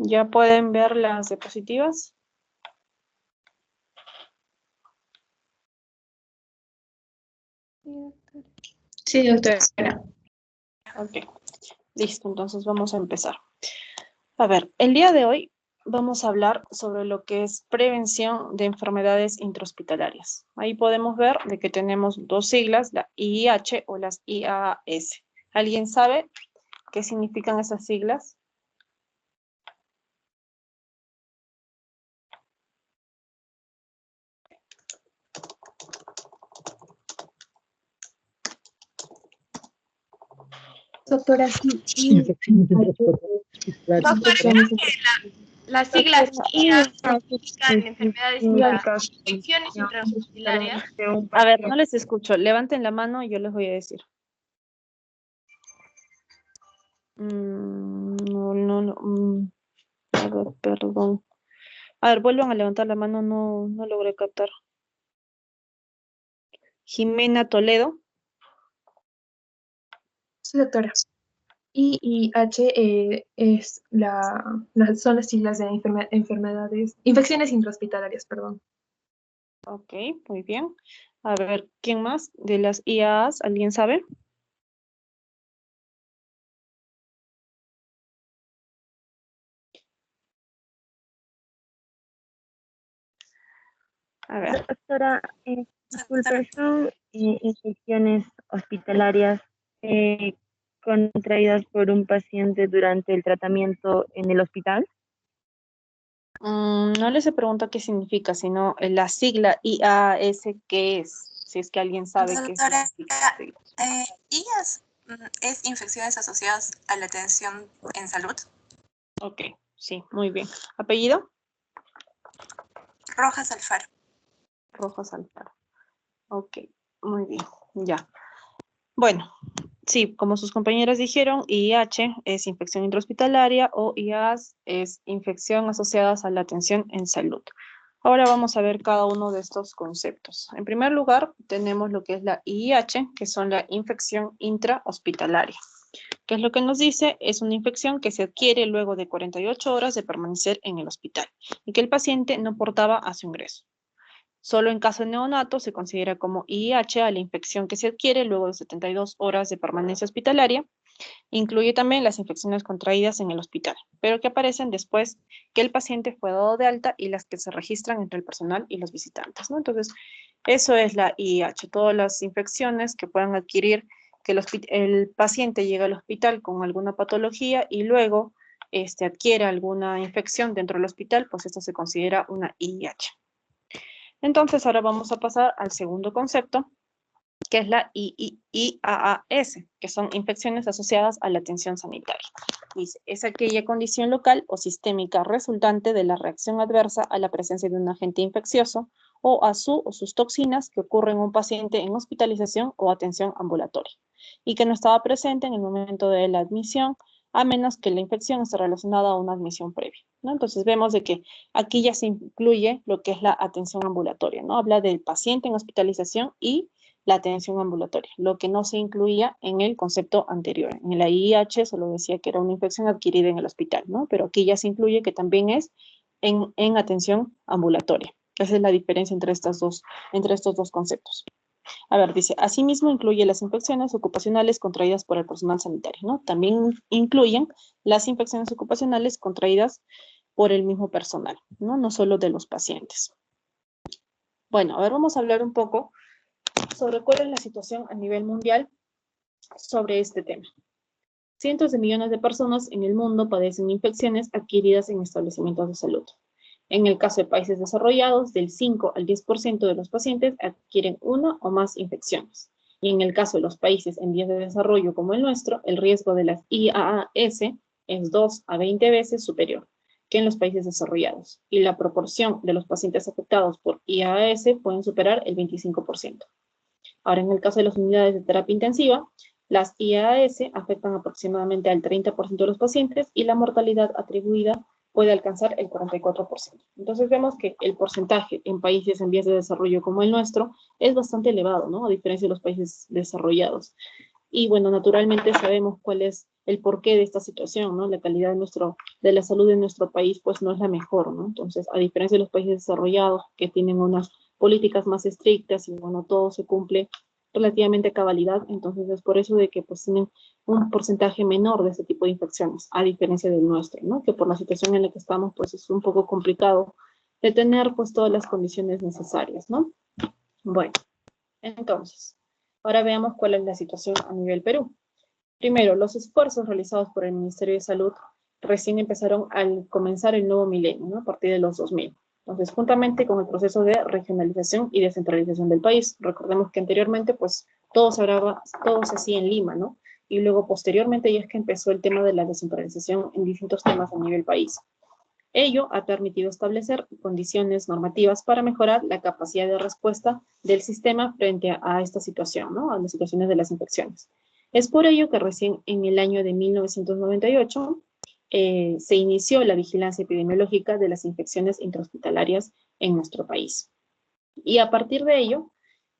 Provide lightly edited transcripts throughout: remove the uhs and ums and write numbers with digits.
¿Ya pueden ver las diapositivas? Sí, doctora. Ok, listo, entonces vamos a empezar. A ver, el día de hoy vamos a hablar sobre lo que es prevención de enfermedades intrahospitalarias. Ahí podemos ver de que tenemos dos siglas, la IIH o las IAAS. ¿Alguien sabe qué significan esas siglas? Doctora, sí. Doctora, las siglas IA significan enfermedades infecciones intrahospitalarias. A ver, no les escucho. Levanten la mano y yo les voy a decir. No. A ver, perdón. A ver, vuelvan a levantar la mano, no logré captar. Jimena Toledo. Sí, doctora. IIH son las siglas de enfermedades, infecciones intrahospitalarias, perdón. Ok, muy bien. A ver, ¿quién más? De las IAAs, ¿alguien sabe? A ver. Doctora, disculpe, ¿son infecciones hospitalarias contraídas por un paciente durante el tratamiento en el hospital? No les he preguntado qué significa, sino la sigla IAAS, ¿qué es? Si es que alguien sabe qué Doctora, significa. IAS es infecciones asociadas a la atención en salud. Ok, sí, muy bien. ¿Apellido? Rojas Alfaro. Rojas Alfaro. Ok, muy bien, ya. Bueno, sí, como sus compañeras dijeron, IIH es infección intrahospitalaria o IAS es infección asociadas a la atención en salud. Ahora vamos a ver cada uno de estos conceptos. En primer lugar, tenemos lo que es la IIH, que son la infección intrahospitalaria. ¿Qué es lo que nos dice? Es una infección que se adquiere luego de 48 horas de permanecer en el hospital y que el paciente no portaba a su ingreso. Solo en caso de neonato se considera como IIH a la infección que se adquiere luego de 72 horas de permanencia hospitalaria. Incluye también las infecciones contraídas en el hospital, pero que aparecen después que el paciente fue dado de alta y las que se registran entre el personal y los visitantes, ¿no? Entonces, eso es la IIH, todas las infecciones que puedan adquirir, que el paciente llega al hospital con alguna patología y luego adquiere alguna infección dentro del hospital, pues esto se considera una IIH. Entonces, ahora vamos a pasar al segundo concepto, que es la IAAS, que son infecciones asociadas a la atención sanitaria. Dice, es aquella condición local o sistémica resultante de la reacción adversa a la presencia de un agente infeccioso o a su o sus toxinas que ocurre en un paciente en hospitalización o atención ambulatoria y que no estaba presente en el momento de la admisión, a menos que la infección esté relacionada a una admisión previa, ¿no? Entonces vemos de que aquí ya se incluye lo que es la atención ambulatoria, ¿no? Habla del paciente en hospitalización y la atención ambulatoria, lo que no se incluía en el concepto anterior. En la IIH solo decía que era una infección adquirida en el hospital, ¿no? Pero aquí ya se incluye que también es en atención ambulatoria. Esa es la diferencia entre estos dos conceptos. A ver, dice, asimismo incluye las infecciones ocupacionales contraídas por el personal sanitario, ¿no? También incluyen las infecciones ocupacionales contraídas por el mismo personal, ¿no? No solo de los pacientes. Bueno, a ver, vamos a hablar un poco sobre cuál es la situación a nivel mundial sobre este tema. Cientos de millones de personas en el mundo padecen infecciones adquiridas en establecimientos de salud. En el caso de países desarrollados, del 5 al 10% de los pacientes adquieren una o más infecciones. Y en el caso de los países en vías de desarrollo como el nuestro, el riesgo de las IAAS es 2 a 20 veces superior que en los países desarrollados. Y la proporción de los pacientes afectados por IAAS pueden superar el 25%. Ahora, en el caso de las unidades de terapia intensiva, las IAAS afectan aproximadamente al 30% de los pacientes y la mortalidad atribuida puede alcanzar el 44%. Entonces vemos que el porcentaje en países en vías de desarrollo como el nuestro es bastante elevado, ¿no? A diferencia de los países desarrollados. Y bueno, naturalmente sabemos cuál es el porqué de esta situación, ¿no? La calidad de la salud de nuestro país, pues no es la mejor, ¿no? Entonces, a diferencia de los países desarrollados que tienen unas políticas más estrictas y, bueno, todo se cumple relativamente a cabalidad, entonces es por eso de que pues tienen un porcentaje menor de este tipo de infecciones, a diferencia del nuestro, ¿no? Que por la situación en la que estamos, pues es un poco complicado de tener pues todas las condiciones necesarias, ¿no? Bueno, entonces, ahora veamos cuál es la situación a nivel Perú. Primero, los esfuerzos realizados por el Ministerio de Salud recién empezaron al comenzar el nuevo milenio, ¿no? A partir de los 2000. Entonces, juntamente con el proceso de regionalización y descentralización del país. Recordemos que anteriormente, pues, todo se hacía en Lima, ¿no? Y luego, posteriormente, ya es que empezó el tema de la descentralización en distintos temas a nivel país. Ello ha permitido establecer condiciones normativas para mejorar la capacidad de respuesta del sistema frente a esta situación, ¿no? A las situaciones de las infecciones. Es por ello que recién en el año de 1998 se inició la vigilancia epidemiológica de las infecciones intrahospitalarias en nuestro país. Y a partir de ello,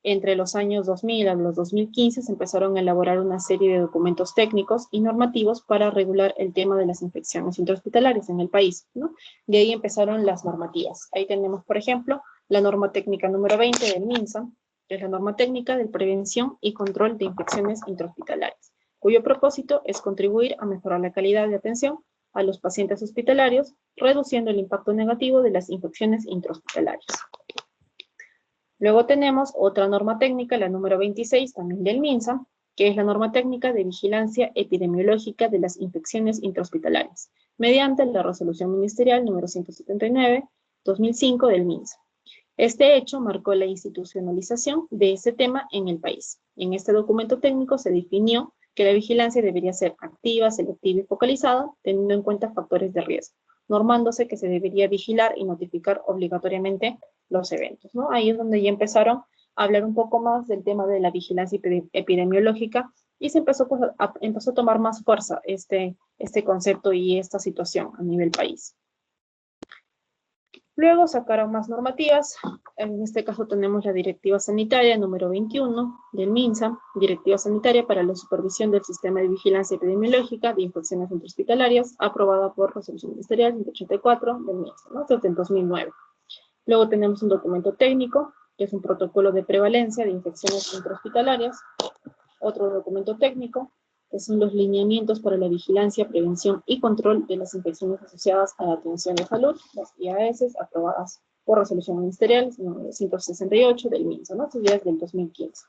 entre los años 2000 a los 2015 se empezaron a elaborar una serie de documentos técnicos y normativos para regular el tema de las infecciones intrahospitalarias en el país, ¿no? De ahí empezaron las normativas. Ahí tenemos, por ejemplo, la norma técnica número 20 del MINSA, que es la norma técnica de prevención y control de infecciones intrahospitalarias, cuyo propósito es contribuir a mejorar la calidad de atención a los pacientes hospitalarios, reduciendo el impacto negativo de las infecciones intrahospitalarias. Luego tenemos otra norma técnica, la número 26, también del MINSA, que es la norma técnica de vigilancia epidemiológica de las infecciones intrahospitalarias, mediante la resolución ministerial número 179/2005 del MINSA. Este hecho marcó la institucionalización de ese tema en el país. En este documento técnico se definió que la vigilancia debería ser activa, selectiva y focalizada, teniendo en cuenta factores de riesgo, normándose que se debería vigilar y notificar obligatoriamente los eventos, ¿no? Ahí es donde ya empezaron a hablar un poco más del tema de la vigilancia epidemiológica y se empezó, pues, empezó a tomar más fuerza este concepto y esta situación a nivel país. Luego sacaron más normativas, en este caso tenemos la Directiva Sanitaria número 21 del MINSA, Directiva Sanitaria para la Supervisión del Sistema de Vigilancia Epidemiológica de Infecciones Intrahospitalarias, aprobada por Resolución Ministerial 184 del MINSA, ¿no? Desde el 2009. Luego tenemos un documento técnico, que es un protocolo de prevalencia de infecciones intrahospitalarias. Otro documento técnico, que son los lineamientos para la vigilancia, prevención y control de las infecciones asociadas a la atención de salud, las IAS, aprobadas por Resolución Ministerial número 168 del MINSA, ¿no? Esto ya es del 2015.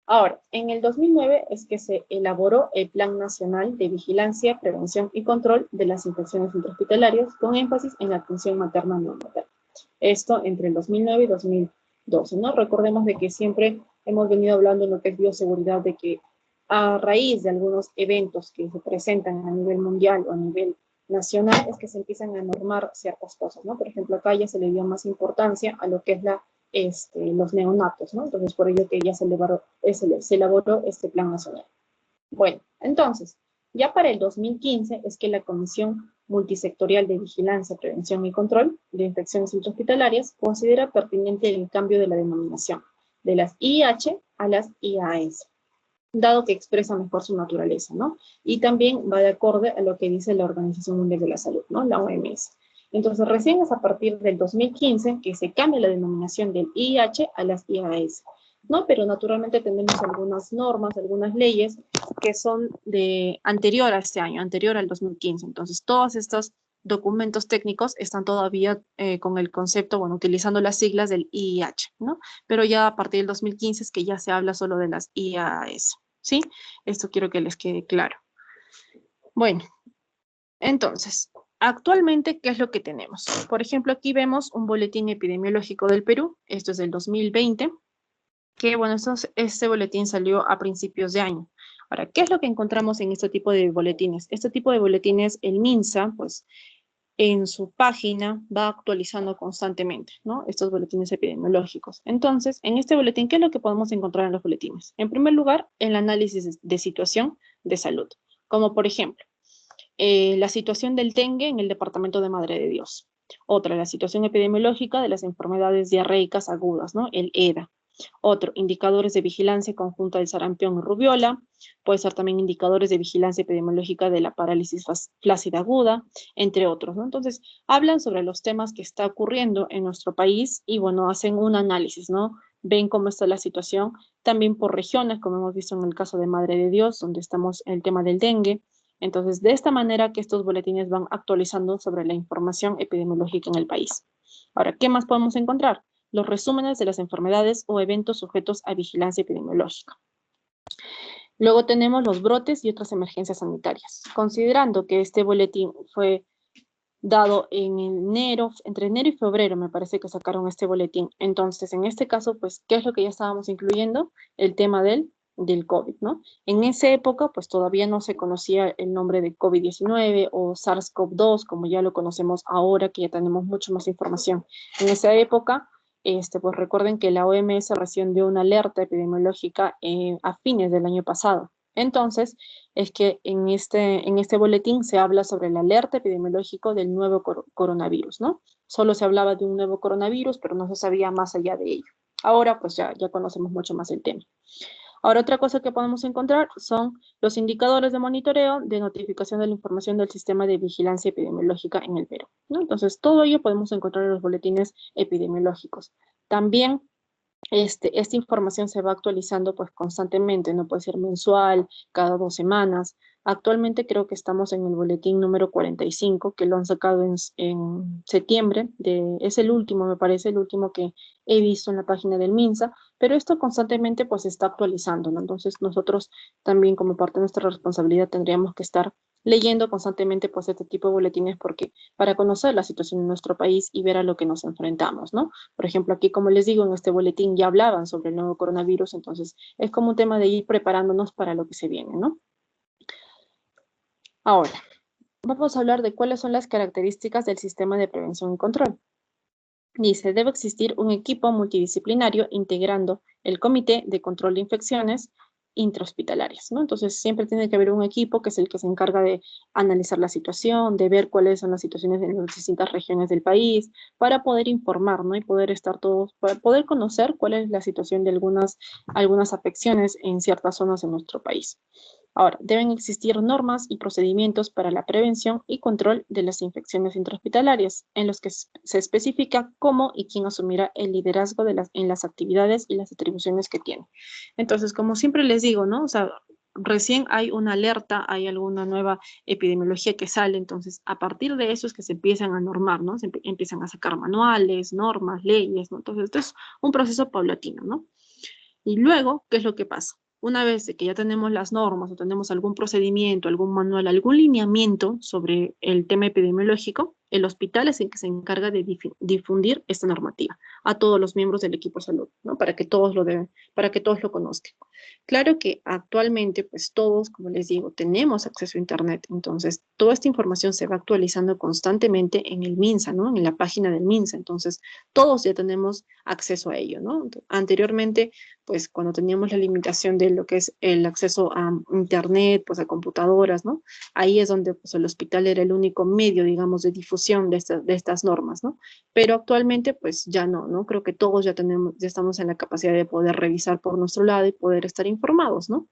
Ahora, en el 2009 es que se elaboró el Plan Nacional de Vigilancia, Prevención y Control de las Infecciones Intrahospitalarias, con énfasis en la atención materna neonatal. Esto entre el 2009 y 2012, ¿no? Recordemos de que siempre hemos venido hablando en lo que es bioseguridad, de que a raíz de algunos eventos que se presentan a nivel mundial o a nivel nacional, es que se empiezan a normar ciertas cosas, ¿no? Por ejemplo, acá ya se le dio más importancia a lo que es los neonatos, ¿no? Entonces, por ello que ya se elaboró este plan nacional. Bueno, entonces, ya para el 2015 es que la Comisión Multisectorial de Vigilancia, Prevención y Control de Infecciones Intrahospitalarias considera pertinente el cambio de la denominación de las IIH a las IAS, dado que expresa mejor su naturaleza, ¿no? Y también va de acorde a lo que dice la Organización Mundial de la Salud, ¿no? La OMS. Entonces, recién es a partir del 2015 que se cambia la denominación del IIH a las IAS, ¿no? Pero naturalmente tenemos algunas normas, algunas leyes que son anterior a este año, anterior al 2015. Entonces, todos estos documentos técnicos están todavía con el concepto, bueno, utilizando las siglas del IIH, ¿no? Pero ya a partir del 2015 es que ya se habla solo de las IAS, ¿sí? Esto quiero que les quede claro. Bueno, entonces, actualmente, ¿qué es lo que tenemos? Por ejemplo, aquí vemos un boletín epidemiológico del Perú, esto es del 2020, que bueno, este boletín salió a principios de año. Ahora, ¿qué es lo que encontramos en este tipo de boletines? Este tipo de boletines, el MINSA, pues, en su página va actualizando constantemente, ¿no? Estos boletines epidemiológicos. Entonces, en este boletín, ¿qué es lo que podemos encontrar en los boletines? En primer lugar, el análisis de situación de salud, como por ejemplo, la situación del dengue en el departamento de Madre de Dios. Otra, la situación epidemiológica de las enfermedades diarreicas agudas, ¿no? El EDA. Otro, indicadores de vigilancia conjunta del sarampión y rubiola. Puede ser también indicadores de vigilancia epidemiológica de la parálisis flácida aguda, entre otros, ¿no? Entonces, hablan sobre los temas que está ocurriendo en nuestro país y, bueno, hacen un análisis, ¿no? Ven cómo está la situación, también por regiones, como hemos visto en el caso de Madre de Dios, donde estamos en el tema del dengue. Entonces, de esta manera que estos boletines van actualizando sobre la información epidemiológica en el país. Ahora, ¿qué más podemos encontrar? Los resúmenes de las enfermedades o eventos sujetos a vigilancia epidemiológica. Luego tenemos los brotes y otras emergencias sanitarias. Considerando que este boletín fue dado en enero, entre enero y febrero me parece que sacaron este boletín. Entonces, en este caso, pues, ¿qué es lo que ya estábamos incluyendo? El tema del COVID, ¿no? En esa época, pues, todavía no se conocía el nombre de COVID-19 o SARS-CoV-2, como ya lo conocemos ahora, que ya tenemos mucho más información. En esa época, pues recuerden que la OMS recién dio una alerta epidemiológica a fines del año pasado. Entonces, es que en este boletín se habla sobre el alerta epidemiológico del nuevo coronavirus, ¿no? Solo se hablaba de un nuevo coronavirus, pero no se sabía más allá de ello. Ahora, pues ya conocemos mucho más el tema. Ahora, otra cosa que podemos encontrar son los indicadores de monitoreo de notificación de la información del sistema de vigilancia epidemiológica en el Perú, ¿no? Entonces, todo ello podemos encontrar en los boletines epidemiológicos. También esta información se va actualizando pues constantemente, no puede ser mensual, cada 2 semanas. Actualmente creo que estamos en el boletín número 45, que lo han sacado en septiembre, es el último, me parece, el último que he visto en la página del MINSA, pero esto constantemente pues se está actualizando, ¿no? Entonces nosotros también como parte de nuestra responsabilidad tendríamos que estar leyendo constantemente pues este tipo de boletines porque para conocer la situación en nuestro país y ver a lo que nos enfrentamos, ¿no? Por ejemplo, aquí, como les digo, en este boletín ya hablaban sobre el nuevo coronavirus, entonces es como un tema de ir preparándonos para lo que se viene, ¿no? Ahora, vamos a hablar de cuáles son las características del sistema de prevención y control. Dice, debe existir un equipo multidisciplinario integrando el Comité de Control de Infecciones intrahospitalarias, ¿no? Entonces, siempre tiene que haber un equipo que es el que se encarga de analizar la situación, de ver cuáles son las situaciones en las distintas regiones del país, para poder informar, ¿no? Y poder estar todos, para poder conocer cuál es la situación de algunas afecciones en ciertas zonas de nuestro país. Ahora, deben existir normas y procedimientos para la prevención y control de las infecciones intrahospitalarias, en los que se especifica cómo y quién asumirá el liderazgo en las actividades y las atribuciones que tiene. Entonces, como siempre les digo, ¿no? O sea, recién hay una alerta, hay alguna nueva epidemiología que sale, entonces a partir de eso es que se empiezan a normar, ¿no? Se empiezan a sacar manuales, normas, leyes, ¿no? Entonces, esto es un proceso paulatino, ¿no? Y luego, ¿qué es lo que pasa? Una vez de que ya tenemos las normas o tenemos algún procedimiento, algún manual, algún lineamiento sobre el tema epidemiológico, el hospital es el que se encarga de difundir esta normativa a todos los miembros del equipo de salud, ¿no? Para que todos lo conozcan. Claro que actualmente, pues todos, como les digo, tenemos acceso a Internet, entonces toda esta información se va actualizando constantemente en el MINSA, ¿no? En la página del MINSA, entonces todos ya tenemos acceso a ello, ¿no? Anteriormente, pues cuando teníamos la limitación de lo que es el acceso a Internet, pues a computadoras, ¿no? Ahí es donde pues, el hospital era el único medio, digamos, de difusión de estas normas, ¿no? Pero actualmente, pues ya no, ¿no? Creo que todos ya estamos en la capacidad de poder revisar por nuestro lado y poder estar informados, ¿no?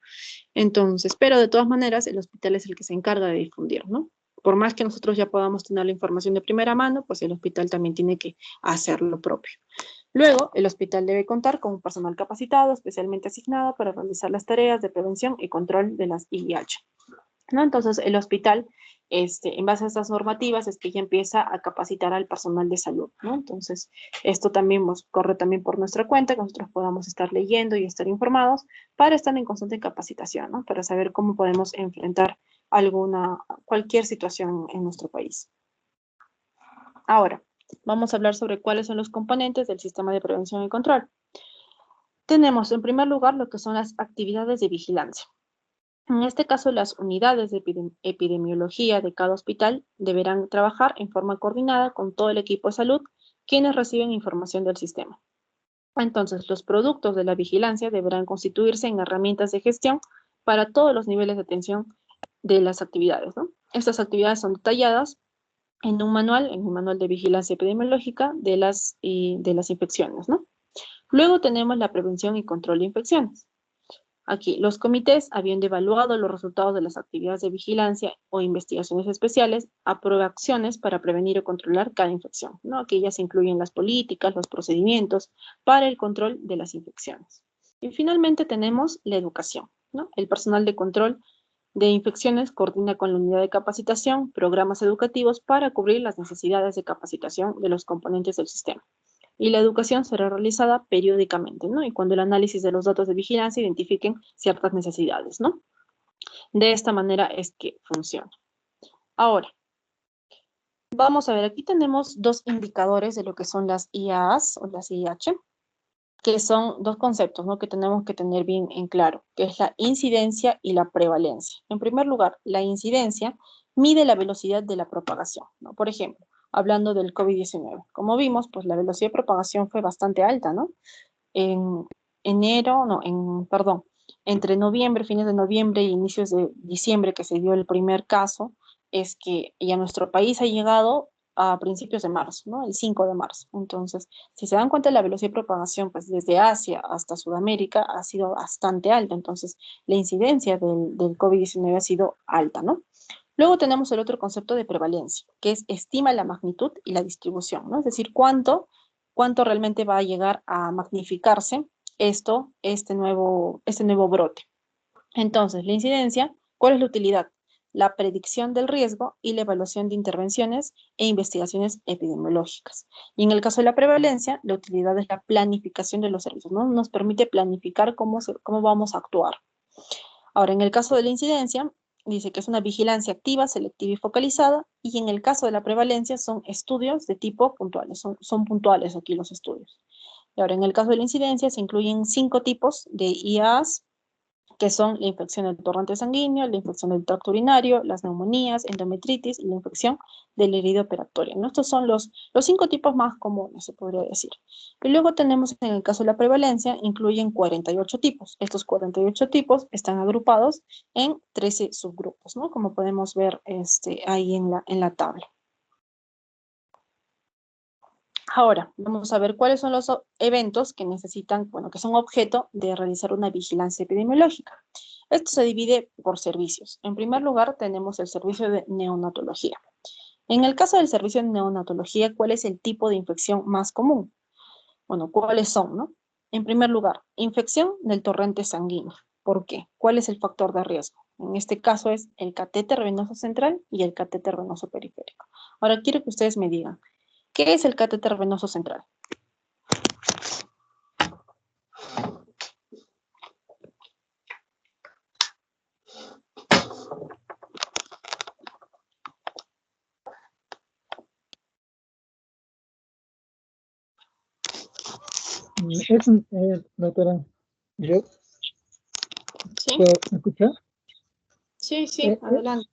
Entonces, pero de todas maneras, el hospital es el que se encarga de difundir, ¿no? Por más que nosotros ya podamos tener la información de primera mano, pues el hospital también tiene que hacer lo propio. Luego, el hospital debe contar con un personal capacitado, especialmente asignado para realizar las tareas de prevención y control de las IIH, ¿no? Entonces, el hospital, en base a estas normativas, es que ya empieza a capacitar al personal de salud, ¿no? Entonces, esto también corre también por nuestra cuenta, que nosotros podamos estar leyendo y estar informados para estar en constante capacitación, ¿no? Para saber cómo podemos enfrentar cualquier situación en nuestro país. Ahora, vamos a hablar sobre cuáles son los componentes del sistema de prevención y control. Tenemos, en primer lugar, lo que son las actividades de vigilancia. En este caso, las unidades de epidemiología de cada hospital deberán trabajar en forma coordinada con todo el equipo de salud, quienes reciben información del sistema. Entonces, los productos de la vigilancia deberán constituirse en herramientas de gestión para todos los niveles de atención de las actividades, ¿no? Estas actividades son detalladas en un manual de vigilancia epidemiológica de las infecciones, ¿no? Luego tenemos la prevención y control de infecciones. Aquí, los comités, habiendo evaluado los resultados de las actividades de vigilancia o investigaciones especiales, aprueba acciones para prevenir o controlar cada infección, ¿no? Aquí ya se incluyen las políticas, los procedimientos para el control de las infecciones. Y finalmente tenemos la educación, ¿no? El personal de control de infecciones coordina con la unidad de capacitación programas educativos para cubrir las necesidades de capacitación de los componentes del sistema. Y la educación será realizada periódicamente, ¿no? Y cuando el análisis de los datos de vigilancia identifiquen ciertas necesidades, ¿no? De esta manera es que funciona. Ahora, vamos a ver, aquí tenemos dos indicadores de lo que son las IAs o las IH, que son dos conceptos, ¿no? Que tenemos que tener bien en claro, que es la incidencia y la prevalencia. En primer lugar, la incidencia mide la velocidad de la propagación, ¿no? Por ejemplo, hablando del COVID-19. Como vimos, pues la velocidad de propagación fue bastante alta, ¿no? En entre noviembre, fines de noviembre e inicios de diciembre que se dio el primer caso, es que ya nuestro país ha llegado a principios de marzo, ¿no? El 5 de marzo. Entonces, si se dan cuenta, la velocidad de propagación, pues desde Asia hasta Sudamérica ha sido bastante alta. Entonces, la incidencia del COVID-19 ha sido alta, ¿no? Luego tenemos el otro concepto de prevalencia, que es estima la magnitud y la distribución, ¿no? Es decir, cuánto realmente va a llegar a magnificarse este nuevo brote. Entonces, la incidencia, ¿cuál es la utilidad? La predicción del riesgo y la evaluación de intervenciones e investigaciones epidemiológicas. Y en el caso de la prevalencia, la utilidad es la planificación de los servicios, ¿no? Nos permite planificar cómo vamos a actuar. Ahora, en el caso de la incidencia, dice que es una vigilancia activa, selectiva y focalizada, y en el caso de la prevalencia son estudios de tipo puntuales, son puntuales aquí los estudios. Y ahora, en el caso de la incidencia se incluyen 5 tipos de IAs, que son la infección del torrente sanguíneo, la infección del tracto urinario, las neumonías, endometritis y la infección del herido operatorio, ¿no? Estos son los 5 tipos más comunes, se podría decir. Y luego tenemos, en el caso de la prevalencia, incluyen 48 tipos. Estos 48 tipos están agrupados en 13 subgrupos, ¿no? Como podemos ver ahí en la tabla. Ahora, vamos a ver cuáles son los eventos que necesitan, bueno, que son objeto de realizar una vigilancia epidemiológica. Esto se divide por servicios. En primer lugar, tenemos el servicio de neonatología. En el caso del servicio de neonatología, ¿cuál es el tipo de infección más común? Bueno, ¿cuáles son, no? En primer lugar, infección del torrente sanguíneo. ¿Por qué? ¿Cuál es el factor de riesgo? En este caso es el catéter venoso central y el catéter venoso periférico. Ahora quiero que ustedes me digan, ¿qué es el catéter venoso central? Doctora, ¿yo ¿Sí? puedo escuchar? Sí, adelante.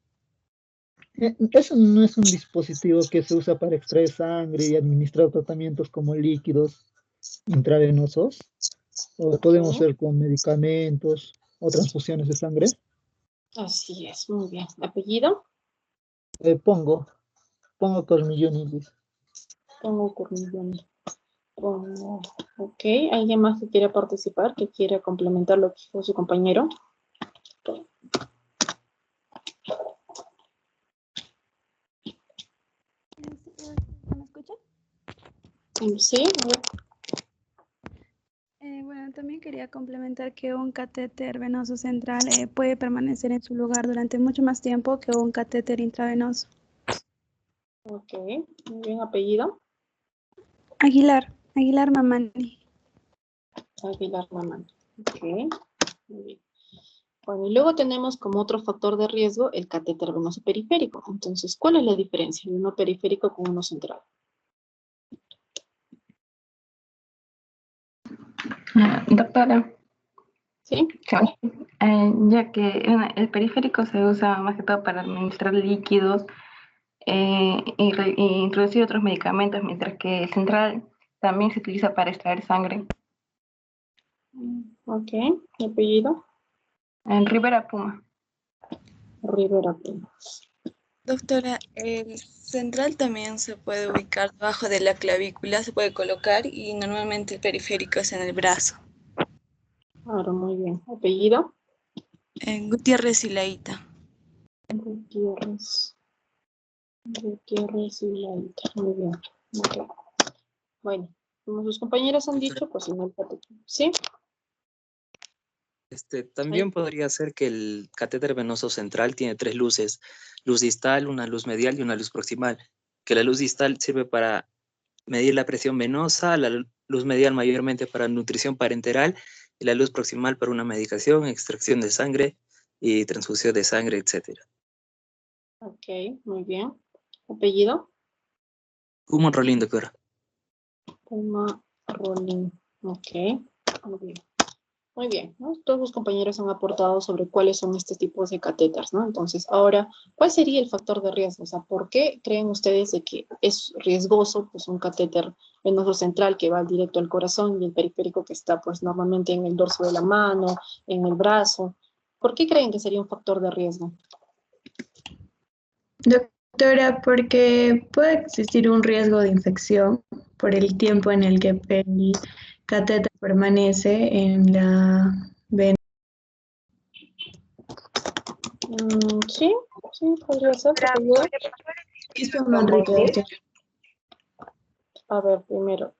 Eso no es un dispositivo que se usa para extraer sangre y administrar tratamientos como líquidos intravenosos, o podemos hacer con medicamentos o transfusiones de sangre. Así es, muy bien. ¿Apellido? Pongo Cormilloni. Pongo Cormilloni. Ok, ¿alguien más que quiera participar, que quiera complementar lo que dijo su compañero? ¿Me escuchan? Sí, Bueno, también quería complementar que un catéter venoso central puede permanecer en su lugar durante mucho más tiempo que un catéter intravenoso. ok, muy bien. ¿Apellido? Aguilar Mamani. Aguilar Mamán. Ok, muy bien. Bueno, y luego tenemos como otro factor de riesgo el catéter venoso periférico. Entonces, ¿cuál es la diferencia de uno periférico con uno central? Doctora, ¿Sí? ya que el periférico se usa más que todo para administrar líquidos y introducir otros medicamentos, mientras que el central también se utiliza para extraer sangre. Ok, ¿apellido? En Rivera Puma. Rivera Puma. Doctora, el central también se puede ubicar debajo de la clavícula, se puede colocar y normalmente el periférico es en el brazo. Claro, muy bien. ¿Apellido? Gutiérrez y Laíta. Gutiérrez y Laíta. Muy bien. Okay. Bueno, como sus compañeras han dicho, pues en el catéter. ¿Sí? También podría ser que el catéter venoso central tiene 3 luces, luz distal, una luz medial y una luz proximal, que la luz distal sirve para medir la presión venosa, la luz medial mayormente para nutrición parenteral y la luz proximal para una medicación, extracción de sangre y transfusión de sangre, etc. Ok, muy bien. ¿Apellido? Como Rolín, doctora. Puma Rolín. Ok, muy bien. Muy bien, ¿no? Todos los compañeros han aportado sobre cuáles son estos tipos de catéteres, ¿no? Entonces, ahora, ¿cuál sería el factor de riesgo? O sea, ¿por qué creen ustedes de que es riesgoso, pues, un catéter venoso central que va directo al corazón y el periférico que está, pues, normalmente en el dorso de la mano, en el brazo? ¿Por qué creen que sería un factor de riesgo? Doctora, porque puede existir un riesgo de infección por el tiempo en el que el catéter permanece en la vena. Sí, podría ser. A ver, primero,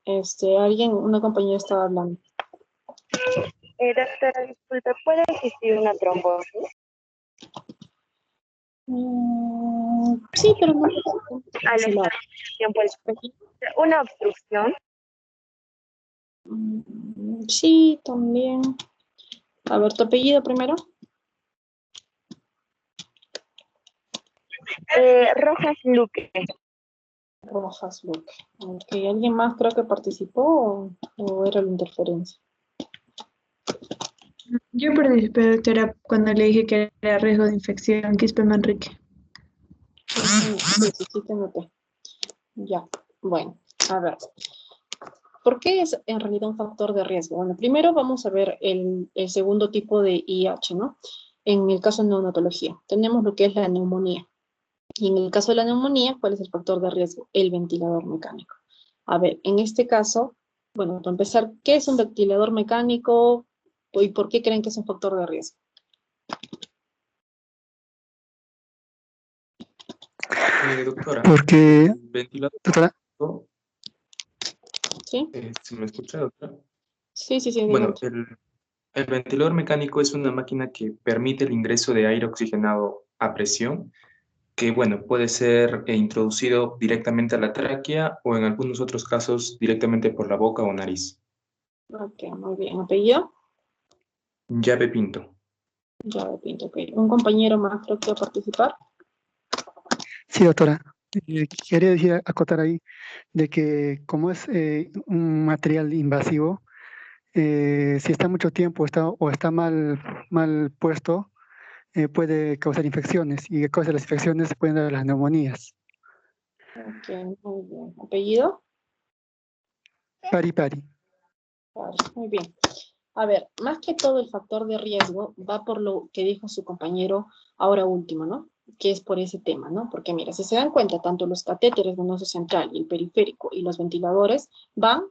una compañera estaba hablando. Doctora, disculpe, ¿puede existir una trombosis? Sí, pero no. Al estar tiempo una obstrucción. Sí, también. A ver, ¿tu apellido primero? Rojas Luque. Rojas Luque. Ok, ¿alguien más creo que participó o era la interferencia? Yo participé, doctora, cuando le dije que era riesgo de infección, Quispe Manrique. Sí, te noté. Ya, bueno, a ver. ¿Por qué es en realidad un factor de riesgo? Bueno, primero vamos a ver el segundo tipo de IH, ¿no? En el caso de neonatología, tenemos lo que es la neumonía. Y en el caso de la neumonía, ¿cuál es el factor de riesgo? El ventilador mecánico. A ver, en este caso, bueno, para empezar, ¿qué es un ventilador mecánico y por qué creen que es un factor de riesgo? Doctora, Porque, el ventilador doctora, ¿Sí? ¿Se me escucha, doctora? Sí, Bueno, dígame. el ventilador mecánico es una máquina que permite el ingreso de aire oxigenado a presión, que, bueno, puede ser introducido directamente a la tráquea o en algunos otros casos directamente por la boca o nariz. Ok, muy bien. ¿Apellido? Llave Pinto. Llave Pinto, ok. ¿Un compañero más creo que va a participar? sí, doctora. Quería decir, acotar ahí, de que como es un material invasivo, si está mucho tiempo está mal puesto, puede causar infecciones, y a causa de las infecciones pueden dar las neumonías. Ok, muy bien. ¿Apellido? Pari. Vale, muy bien. A ver, más que todo el factor de riesgo va por lo que dijo su compañero ahora último, ¿no? Que es por ese tema, ¿no? Porque mira, si se dan cuenta, tanto los catéteres venoso central y el periférico y los ventiladores van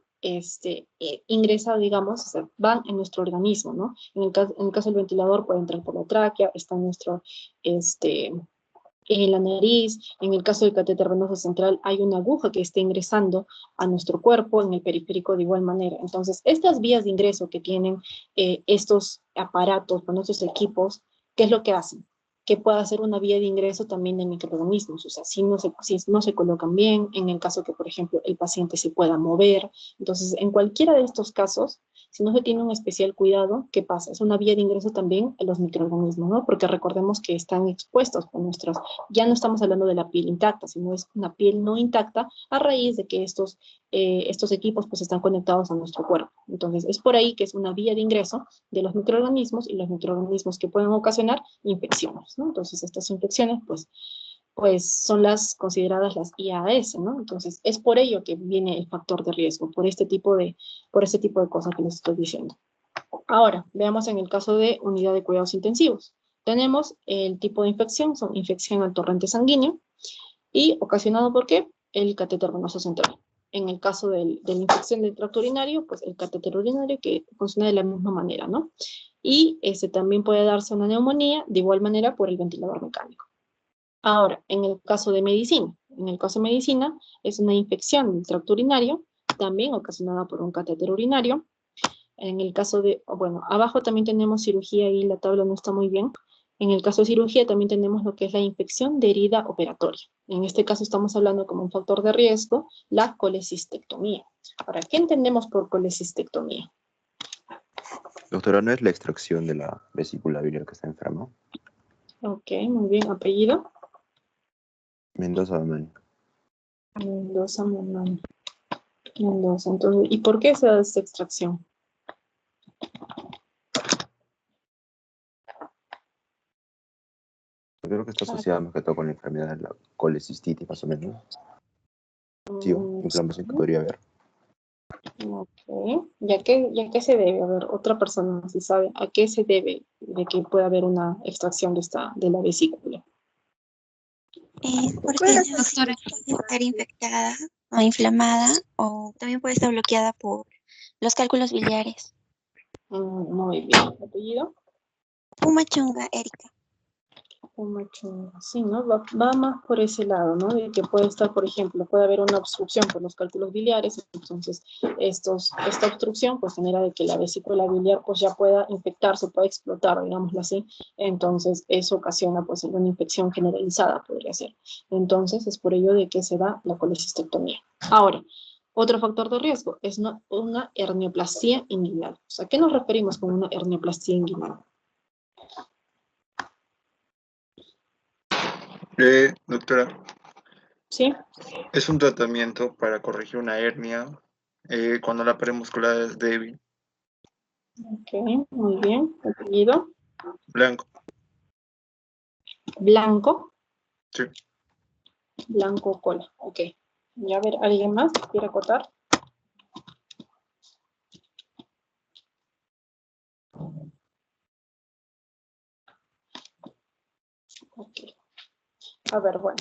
ingresados, digamos, o sea, van en nuestro organismo, ¿no? En el caso del ventilador puede entrar por la tráquea, está en nuestro, en la nariz. En el caso del catéter venoso central hay una aguja que está ingresando a nuestro cuerpo, en el periférico de igual manera. Entonces, estas vías de ingreso que tienen estos aparatos, con estos equipos, ¿qué es lo que hacen? Que pueda ser una vía de ingreso también de microorganismos, o sea, si no se colocan bien, en el caso que, por ejemplo, el paciente se pueda mover. Entonces, en cualquiera de estos casos, si no se tiene un especial cuidado, ¿qué pasa? Es una vía de ingreso también a los microorganismos, ¿no? Porque recordemos que están expuestos con nuestros, ya no estamos hablando de la piel intacta, sino es una piel no intacta a raíz de que estos equipos pues están conectados a nuestro cuerpo. Entonces, es por ahí que es una vía de ingreso de los microorganismos y los microorganismos que pueden ocasionar infecciones, ¿no? Entonces, estas infecciones pues son las consideradas las IAS, ¿no? Entonces, es por ello que viene el factor de riesgo, por este tipo de cosas que les estoy diciendo. Ahora, veamos en el caso de unidad de cuidados intensivos. Tenemos el tipo de infección, son infección al torrente sanguíneo, y ocasionado por ¿qué? El catéter venoso central. En el caso de la infección del tracto urinario, pues el catéter urinario que funciona de la misma manera, ¿no? Y también puede darse una neumonía de igual manera por el ventilador mecánico. Ahora, en el caso de medicina, es una infección del tracto urinario, también ocasionada por un catéter urinario. En el caso de, bueno, abajo también tenemos cirugía y la tabla no está muy bien. En el caso de cirugía también tenemos lo que es la infección de herida operatoria. En este caso estamos hablando como un factor de riesgo, la colecistectomía. Ahora, ¿qué entendemos por colecistectomía? Doctora, ¿no es la extracción de la vesícula biliar que está enferma? Ok, muy bien. ¿Apellido? Mendoza Mamani. Mendoza Mamani. Mendoza. Entonces, ¿y por qué se da esta extracción? Creo que está asociada más que todo con la enfermedad de la colecistitis, más o menos. Sí, inflamación que podría haber. Ok, ¿ya que se debe? A ver, otra persona si sabe a qué se debe de que pueda haber una extracción de la vesícula. Porque la vesícula puede estar infectada o inflamada, o también puede estar bloqueada por los cálculos biliares. Muy bien. ¿Apellido? Pumachonga, Erika. Pumachonga, sí, ¿no? Va más por ese lado, ¿no? De que puede estar, por ejemplo, puede haber una obstrucción por los cálculos biliares, entonces esta obstrucción pues genera de que la vesícula biliar pues ya pueda infectarse, pueda explotar, digámoslo así, entonces eso ocasiona pues una infección generalizada, podría ser. Entonces es por ello de que se da la colecistectomía. Ahora, otro factor de riesgo es una hernioplastia inguinal. O sea, ¿a qué nos referimos con una hernioplastia inguinal? Doctora, ¿sí? Es un tratamiento para corregir una hernia cuando la pared muscular es débil. Ok, muy bien. ¿Apellido? Blanco. ¿Blanco? Sí. Blanco Cola, ok. Ya a ver, ¿alguien más que quiera acotar? Ok. A ver, bueno.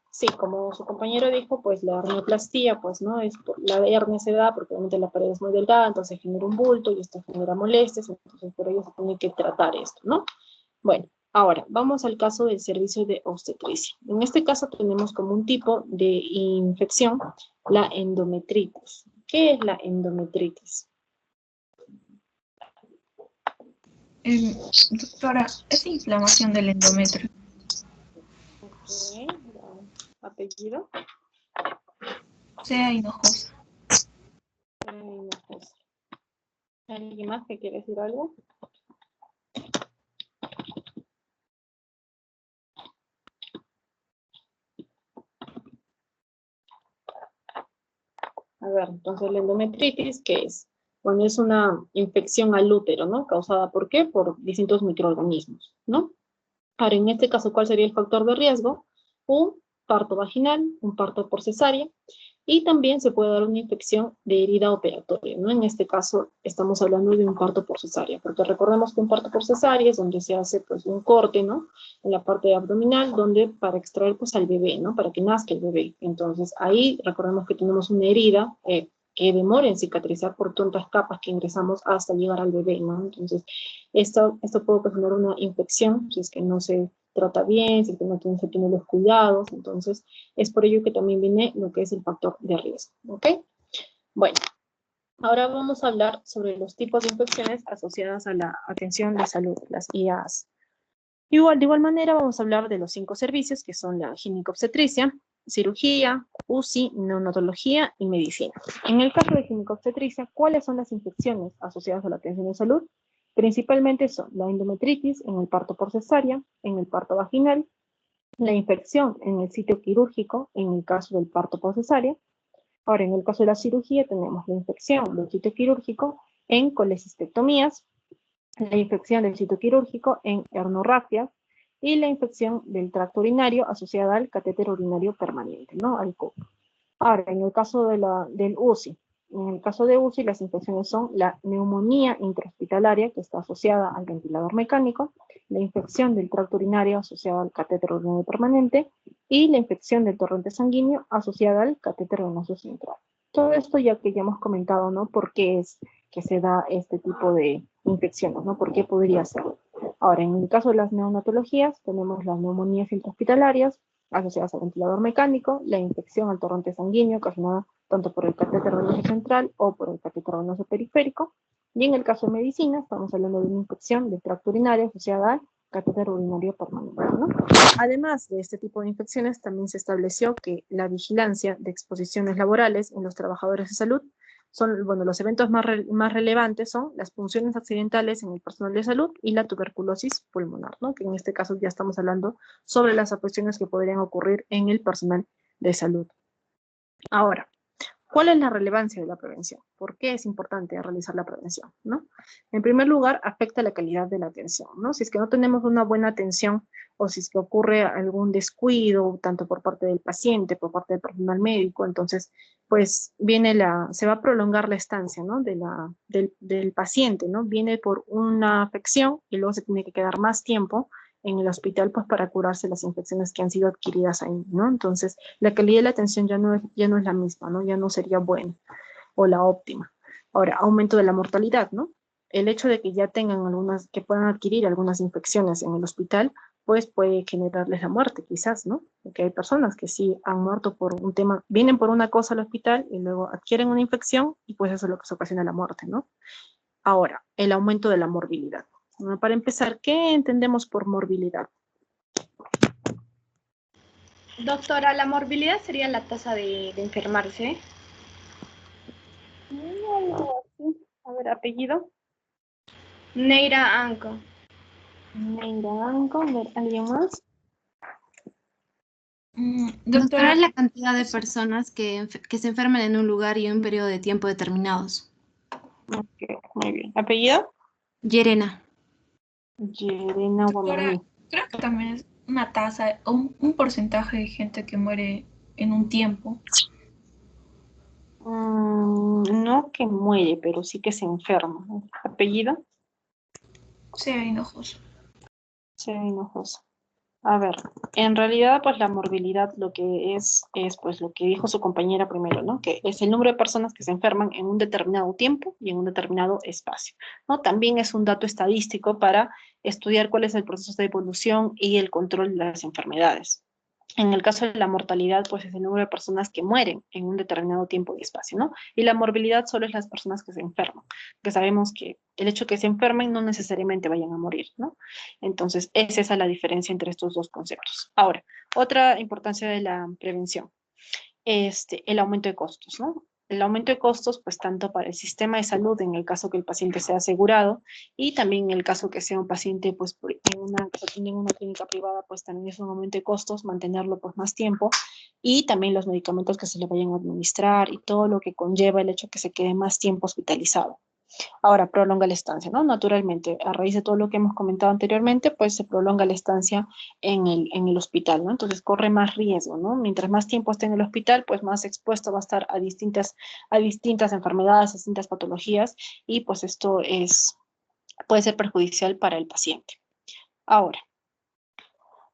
Sí, como su compañero dijo, pues la hernioplastia, pues no, la hernia se da porque obviamente la pared es muy delgada, entonces genera un bulto y esto genera molestias, entonces por ello se tiene que tratar esto, ¿no? Bueno, ahora vamos al caso del servicio de obstetricia. En este caso tenemos como un tipo de infección la endometritis. ¿Qué es la endometritis? Doctora, es inflamación del endometrio. Okay. ¿Apellido? Sea Hinojosa. ¿Alguien más que quiere decir algo? A ver, entonces la endometritis, ¿qué es? Bueno, es una infección al útero, ¿no? ¿Causada por qué? Por distintos microorganismos, ¿no? Ahora, en este caso, ¿cuál sería el factor de riesgo? Un parto vaginal, un parto por cesárea, y también se puede dar una infección de herida operatoria, ¿no? En este caso, estamos hablando de un parto por cesárea, porque recordemos que un parto por cesárea es donde se hace, pues, un corte, ¿no? En la parte abdominal, donde para extraer, pues, al bebé, ¿no? Para que nazca el bebé. Entonces, ahí recordemos que tenemos una herida que demora en cicatrizar por tantas capas que ingresamos hasta llegar al bebé, ¿no? Entonces, esto puede ocasionar una infección si es que no se trata bien, si es que no se tienen los cuidados, entonces es por ello que también viene lo que es el factor de riesgo, ¿ok? Bueno, ahora vamos a hablar sobre los tipos de infecciones asociadas a la atención de salud, las IAAS. De igual manera vamos a hablar de los 5 servicios que son la ginecobstetricia, cirugía, UCI, neonatología y medicina. En el caso de ginecobstetricia, ¿cuáles son las infecciones asociadas a la atención de salud? Principalmente son la endometritis en el parto por cesárea, en el parto vaginal, la infección en el sitio quirúrgico en el caso del parto por cesárea. Ahora, en el caso de la cirugía tenemos la infección del sitio quirúrgico en colecistectomías, la infección del sitio quirúrgico en hernorragias y la infección del tracto urinario asociada al catéter urinario permanente, ¿no? Al CUP. Ahora, en el caso del UCI, en el caso de UCI las infecciones son la neumonía intrahospitalaria que está asociada al ventilador mecánico, la infección del tracto urinario asociada al catéter urinario permanente y la infección del torrente sanguíneo asociada al catéter venoso central. Todo esto ya que ya hemos comentado, ¿no? ¿Por qué es que se da este tipo de infecciones, ¿no? ¿Por qué podría ser? Ahora, en el caso de las neonatologías, tenemos las neumonías intrahospitalarias asociadas al ventilador mecánico, la infección al torrente sanguíneo ocasionada tanto por el catéter venoso central o por el catéter venoso periférico. Y en el caso de medicina, estamos hablando de una infección del tracto urinario asociada al catéter urinario permanente, ¿no? Además de este tipo de infecciones, también se estableció que la vigilancia de exposiciones laborales en los trabajadores de salud son, bueno, los eventos más relevantes son las punciones accidentales en el personal de salud y la tuberculosis pulmonar, ¿no? Que en este caso ya estamos hablando sobre las afecciones que podrían ocurrir en el personal de salud. Ahora, ¿cuál es la relevancia de la prevención? ¿Por qué es importante realizar la prevención, ¿no? En primer lugar, afecta la calidad de la atención, ¿no? Si es que no tenemos una buena atención o si es que ocurre algún descuido, tanto por parte del paciente, por parte del personal médico, entonces, pues, se va a prolongar la estancia, ¿no? Del paciente, ¿no? Viene por una afección y luego se tiene que quedar más tiempo en el hospital, pues, para curarse las infecciones que han sido adquiridas ahí, ¿no? Entonces, la calidad de la atención ya no es la misma, ¿no? Ya no sería buena o la óptima. Ahora, aumento de la mortalidad, ¿no? El hecho de que ya tengan que puedan adquirir algunas infecciones en el hospital, pues puede generarles la muerte, quizás, ¿no? Porque hay personas que sí han muerto por un tema, vienen por una cosa al hospital y luego adquieren una infección y pues eso es lo que se ocasiona la muerte, ¿no? Ahora, el aumento de la morbilidad. Bueno, para empezar, ¿qué entendemos por morbilidad? Doctora, la morbilidad sería la tasa de enfermarse. A ver, apellido. Neira Anco. Neira Anco, ¿alguien más? Doctora, es la cantidad de personas que se enferman en un lugar y en un periodo de tiempo determinados. Ok, muy bien. ¿Apellido? Llerena. Llerena Guamaní. Creo que también es una tasa o un porcentaje de gente que muere en un tiempo. No que muere, pero sí que se enferma. ¿Apellido? Sea Hinojosa. Sea Hinojosa. A ver, en realidad, pues la morbilidad lo que es pues lo que dijo su compañera primero, ¿no? Que es el número de personas que se enferman en un determinado tiempo y en un determinado espacio, ¿no? También es un dato estadístico para estudiar cuál es el proceso de evolución y el control de las enfermedades. En el caso de la mortalidad, pues es el número de personas que mueren en un determinado tiempo y espacio, ¿no? Y la morbilidad solo es las personas que se enferman, que sabemos que el hecho de que se enfermen no necesariamente vayan a morir, ¿no? Entonces, es esa la diferencia entre estos dos conceptos. Ahora, otra importancia de la prevención, el aumento de costos, ¿no? El aumento de costos, pues tanto para el sistema de salud, en el caso que el paciente sea asegurado, y también en el caso que sea un paciente, pues en una clínica privada, pues también es un aumento de costos, mantenerlo pues más tiempo, y también los medicamentos que se le vayan a administrar, y todo lo que conlleva el hecho que se quede más tiempo hospitalizado. Ahora, prolonga la estancia, ¿no? Naturalmente, a raíz de todo lo que hemos comentado anteriormente, pues se prolonga la estancia en el hospital, ¿no? Entonces corre más riesgo, ¿no? Mientras más tiempo esté en el hospital, pues más expuesto va a estar a distintas enfermedades, a distintas patologías, y pues esto puede ser perjudicial para el paciente. Ahora,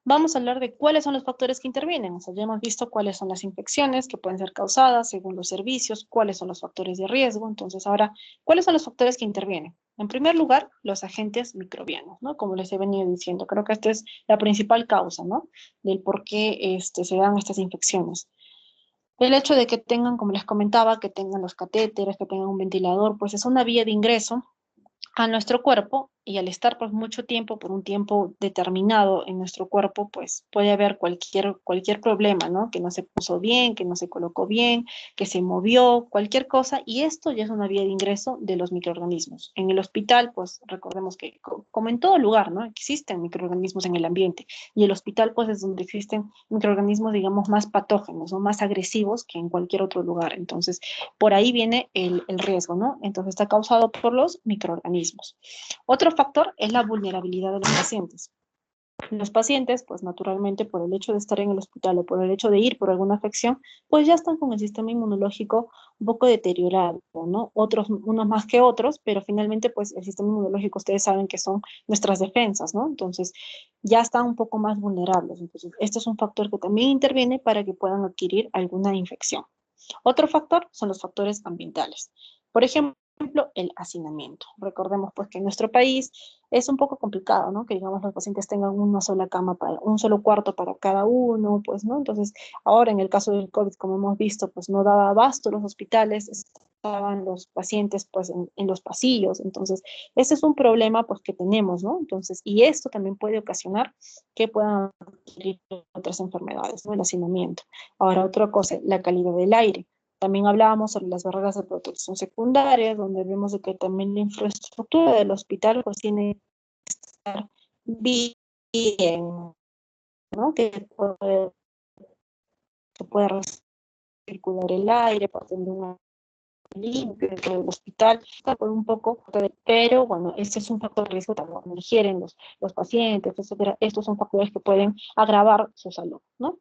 vamos a hablar de cuáles son los factores que intervienen. O sea, ya hemos visto cuáles son las infecciones que pueden ser causadas según los servicios, cuáles son los factores de riesgo. Entonces, ahora, ¿cuáles son los factores que intervienen? En primer lugar, los agentes microbianos, ¿no? Como les he venido diciendo, creo que esta es la principal causa, ¿no? Del por qué se dan estas infecciones. El hecho de que tengan, como les comentaba, que tengan los catéteres, que tengan un ventilador, pues es una vía de ingreso a nuestro cuerpo, y al estar por mucho tiempo, por un tiempo determinado en nuestro cuerpo, pues puede haber cualquier problema, ¿no? Que no se puso bien, que no se colocó bien, que se movió, cualquier cosa, y esto ya es una vía de ingreso de los microorganismos. En el hospital, pues recordemos que, como en todo lugar, ¿no? Existen microorganismos en el ambiente, y el hospital, pues es donde existen microorganismos, digamos, más patógenos, ¿no? Más agresivos que en cualquier otro lugar. Entonces, por ahí viene el riesgo, ¿no? Entonces está causado por los microorganismos. Otro factor es la vulnerabilidad de los pacientes. Los pacientes, pues naturalmente por el hecho de estar en el hospital o por el hecho de ir por alguna afección, pues ya están con el sistema inmunológico un poco deteriorado, ¿no? Unos más que otros, pero finalmente pues el sistema inmunológico ustedes saben que son nuestras defensas, ¿no? Entonces ya están un poco más vulnerables. Entonces este es un factor que también interviene para que puedan adquirir alguna infección. Otro factor son los factores ambientales. Por ejemplo, el hacinamiento. Recordemos pues que en nuestro país es un poco complicado, ¿no? Que digamos los pacientes tengan una sola cama un solo cuarto para cada uno, pues, ¿no? Entonces, ahora en el caso del COVID, como hemos visto, pues no daba abasto los hospitales, estaban los pacientes pues en los pasillos. Entonces, ese es un problema pues que tenemos, ¿no? Entonces, y esto también puede ocasionar que puedan adquirir otras enfermedades, ¿no? El hacinamiento. Ahora, otra cosa, la calidad del aire. También hablábamos sobre las barreras de protección secundarias, donde vemos de que también la infraestructura del hospital pues tiene que estar bien, ¿no? Que pueda circular el aire, para tener un limpio dentro del hospital, por un poco, pero bueno, este es un factor de riesgo también, cuando ingieren los pacientes, etcétera. Estos son factores que pueden agravar su salud, ¿no?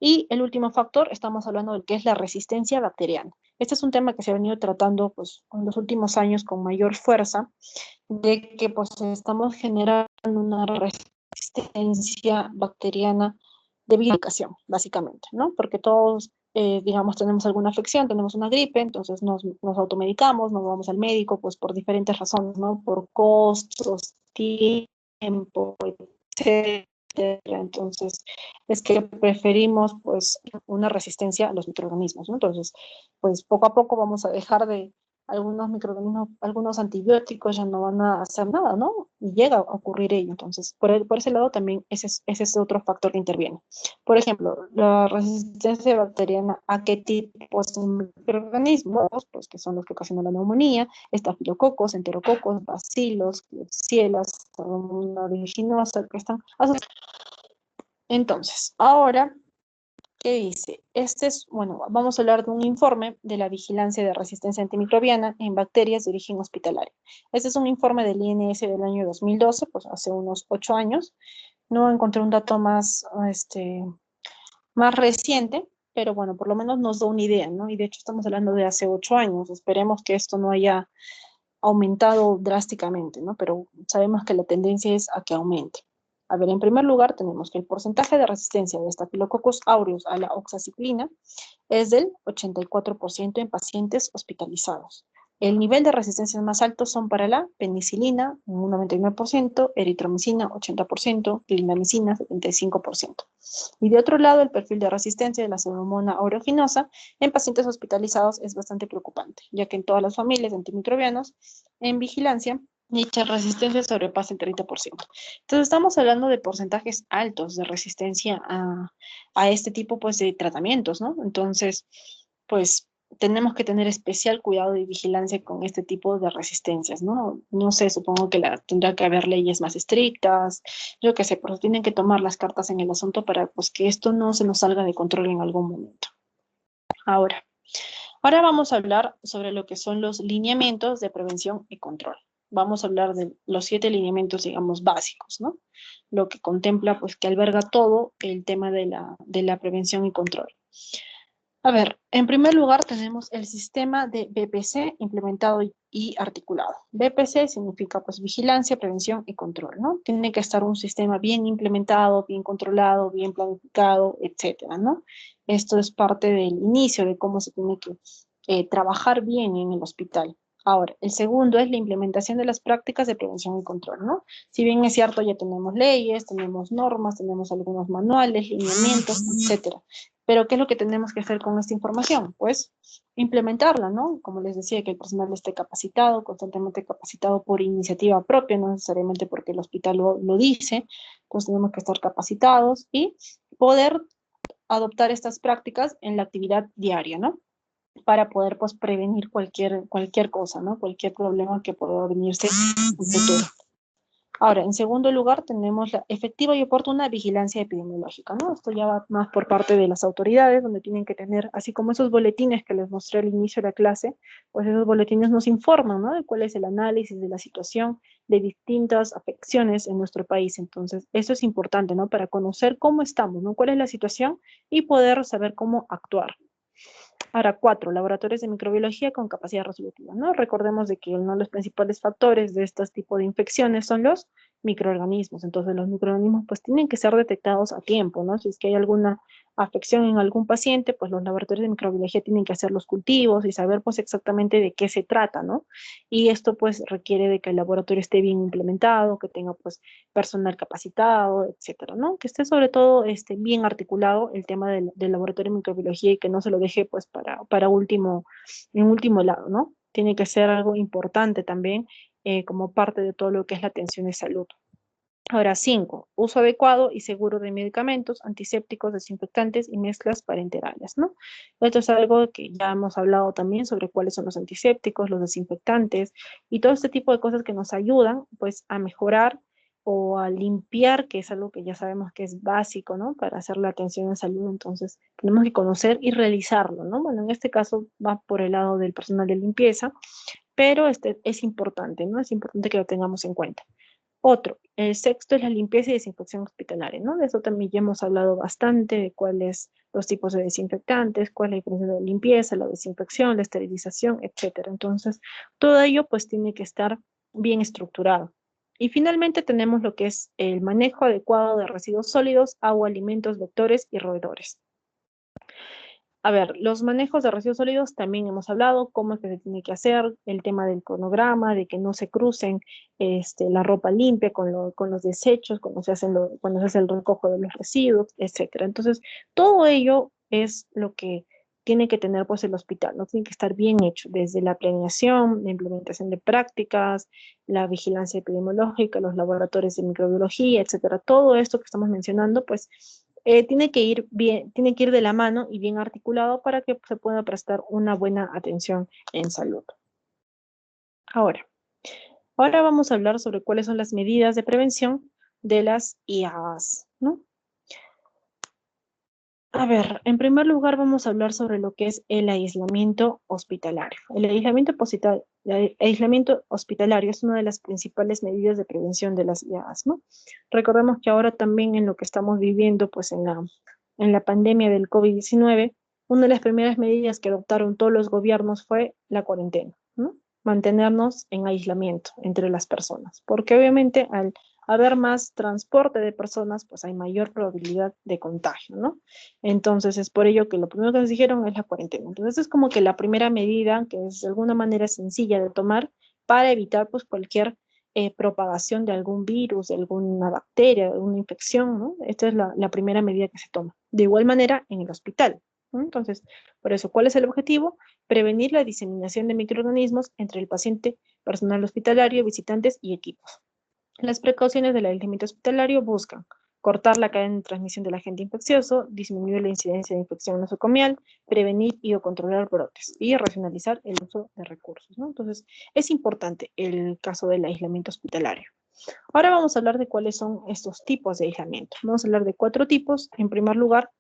Y el último factor, estamos hablando del que es la resistencia bacteriana. Este es un tema que se ha venido tratando pues, en los últimos años con mayor fuerza, de que pues, estamos generando una resistencia bacteriana debido a la medicación, básicamente, ¿no? Porque todos, digamos, tenemos alguna afección, tenemos una gripe, entonces nos automedicamos, nos vamos al médico, pues por diferentes razones, ¿no? Por costos, tiempo, etc. Entonces, es que preferimos pues una resistencia a los microorganismos, ¿no? Entonces, pues poco a poco vamos a dejar de algunos microorganismos, algunos antibióticos ya no van a hacer nada, ¿no? Y llega a ocurrir ello. Entonces, por ese lado también ese es otro factor que interviene. Por ejemplo, la resistencia bacteriana a qué tipos de microorganismos, pues que son los que ocasionan la neumonía, estafilococos, enterococos, bacilos, klebsielas, salmonella aeruginosa, que están asociados. Entonces, ahora, ¿qué dice? Bueno, vamos a hablar de un informe de la vigilancia de resistencia antimicrobiana en bacterias de origen hospitalario. Este es un informe del INS del año 2012, pues hace unos 8 años. No encontré un dato más reciente, pero bueno, por lo menos nos da una idea, ¿no? Y de hecho estamos hablando de hace 8 años. Esperemos que esto no haya aumentado drásticamente, ¿no? Pero sabemos que la tendencia es a que aumente. A ver, en primer lugar tenemos que el porcentaje de resistencia de Staphylococcus aureus a la oxaciclina es del 84% en pacientes hospitalizados. El nivel de resistencia más alto son para la penicilina, un 99%, eritromicina, 80%, clindamicina, 75%. Y de otro lado, el perfil de resistencia de la Pseudomonas aeruginosa en pacientes hospitalizados es bastante preocupante, ya que en todas las familias de antimicrobianos en vigilancia, dicha resistencia sobrepasa el 30%. Entonces estamos hablando de porcentajes altos de resistencia a este tipo pues, de tratamientos, ¿no? Entonces, pues tenemos que tener especial cuidado y vigilancia con este tipo de resistencias, ¿no? No sé, supongo que tendrá que haber leyes más estrictas, yo qué sé, pero tienen que tomar las cartas en el asunto para pues, que esto no se nos salga de control en algún momento. Ahora vamos a hablar sobre lo que son los lineamientos de prevención y control. Vamos a hablar de los 7 lineamientos, digamos, básicos, ¿no? Lo que contempla, pues, que alberga todo el tema de la prevención y control. A ver, en primer lugar tenemos el sistema de BPC implementado y articulado. BPC significa, pues, vigilancia, prevención y control, ¿no? Tiene que estar un sistema bien implementado, bien controlado, bien planificado, etcétera, ¿no? Esto es parte del inicio de cómo se tiene que trabajar bien en el hospital. Ahora, el segundo es la implementación de las prácticas de prevención y control, ¿no? Si bien es cierto, ya tenemos leyes, tenemos normas, tenemos algunos manuales, lineamientos, etcétera. Pero, ¿qué es lo que tenemos que hacer con esta información? Pues, implementarla, ¿no? Como les decía, que el personal esté capacitado, constantemente capacitado por iniciativa propia, no necesariamente porque el hospital lo dice, pues tenemos que estar capacitados y poder adoptar estas prácticas en la actividad diaria, ¿no? Para poder, pues, prevenir cualquier cosa, ¿no? Cualquier problema que pueda venirse en futuro. Ahora, en segundo lugar, tenemos la efectiva y oportuna vigilancia epidemiológica, ¿no? Esto ya va más por parte de las autoridades, donde tienen que tener, así como esos boletines que les mostré al inicio de la clase, pues esos boletines nos informan, ¿no? De cuál es el análisis de la situación de distintas afecciones en nuestro país. Entonces, eso es importante, ¿no? Para conocer cómo estamos, ¿no? Cuál es la situación y poder saber cómo actuar. Ahora, 4, laboratorios de microbiología con capacidad resolutiva, ¿no? Recordemos de que uno de los principales factores de estos tipos de infecciones son los microorganismos. Entonces, los microorganismos pues tienen que ser detectados a tiempo, ¿no? Si es que hay alguna afección en algún paciente, pues los laboratorios de microbiología tienen que hacer los cultivos y saber pues exactamente de qué se trata, ¿no? Y esto pues requiere de que el laboratorio esté bien implementado, que tenga pues personal capacitado, etcétera, ¿no? Que esté sobre todo bien articulado el tema del laboratorio de microbiología y que no se lo deje pues para último, en último lado, ¿no? Tiene que ser algo importante también como parte de todo lo que es la atención de salud. Ahora, 5, uso adecuado y seguro de medicamentos, antisépticos, desinfectantes y mezclas parenterales, ¿no? Esto es algo que ya hemos hablado también sobre cuáles son los antisépticos, los desinfectantes y todo este tipo de cosas que nos ayudan, pues, a mejorar o a limpiar, que es algo que ya sabemos que es básico, ¿no? Para hacer la atención en salud, entonces tenemos que conocer y realizarlo, ¿no? Bueno, en este caso va por el lado del personal de limpieza, pero es importante, ¿no? Es importante que lo tengamos en cuenta. Otro, el sexto es la limpieza y desinfección hospitalaria, ¿no? De eso también ya hemos hablado bastante, de cuáles los tipos de desinfectantes, cuál es la diferencia de la limpieza, la desinfección, la esterilización, etcétera. Entonces, todo ello pues tiene que estar bien estructurado. Y finalmente tenemos lo que es el manejo adecuado de residuos sólidos, agua, alimentos, vectores y roedores. A ver, los manejos de residuos sólidos también hemos hablado, cómo es que se tiene que hacer, el tema del cronograma, de que no se crucen la ropa limpia con los desechos, cuando se hace el recojo de los residuos, etcétera. Entonces, todo ello es lo que tiene que tener pues el hospital, ¿no? Tiene que estar bien hecho, desde la planeación, la implementación de prácticas, la vigilancia epidemiológica, los laboratorios de microbiología, etcétera. Todo esto que estamos mencionando, pues, tiene que ir bien, tiene que ir de la mano y bien articulado para que se pueda prestar una buena atención en salud. Ahora vamos a hablar sobre cuáles son las medidas de prevención de las IAAs, ¿no? A ver, en primer lugar vamos a hablar sobre lo que es el aislamiento hospitalario. El aislamiento hospitalario es una de las principales medidas de prevención de las IAAs, ¿no? Recordemos que ahora también en lo que estamos viviendo, pues en la pandemia del COVID-19, una de las primeras medidas que adoptaron todos los gobiernos fue la cuarentena, ¿no? Mantenernos en aislamiento entre las personas, porque obviamente al haber más transporte de personas, pues hay mayor probabilidad de contagio, ¿no? Entonces es por ello que lo primero que nos dijeron es la cuarentena. Entonces es como que la primera medida que es de alguna manera sencilla de tomar para evitar pues cualquier propagación de algún virus, de alguna bacteria, de alguna infección, ¿no? Esta es la primera medida que se toma. De igual manera en el hospital, ¿no? Entonces, por eso, ¿cuál es el objetivo? Prevenir la diseminación de microorganismos entre el paciente, personal hospitalario, visitantes y equipos. Las precauciones del aislamiento hospitalario buscan cortar la cadena de transmisión del agente infeccioso, disminuir la incidencia de infección nosocomial, prevenir y o controlar brotes y racionalizar el uso de recursos, ¿no? Entonces, es importante el caso del aislamiento hospitalario. Ahora vamos a hablar de cuáles son estos tipos de aislamiento. Vamos a hablar de 4 tipos. En primer lugar,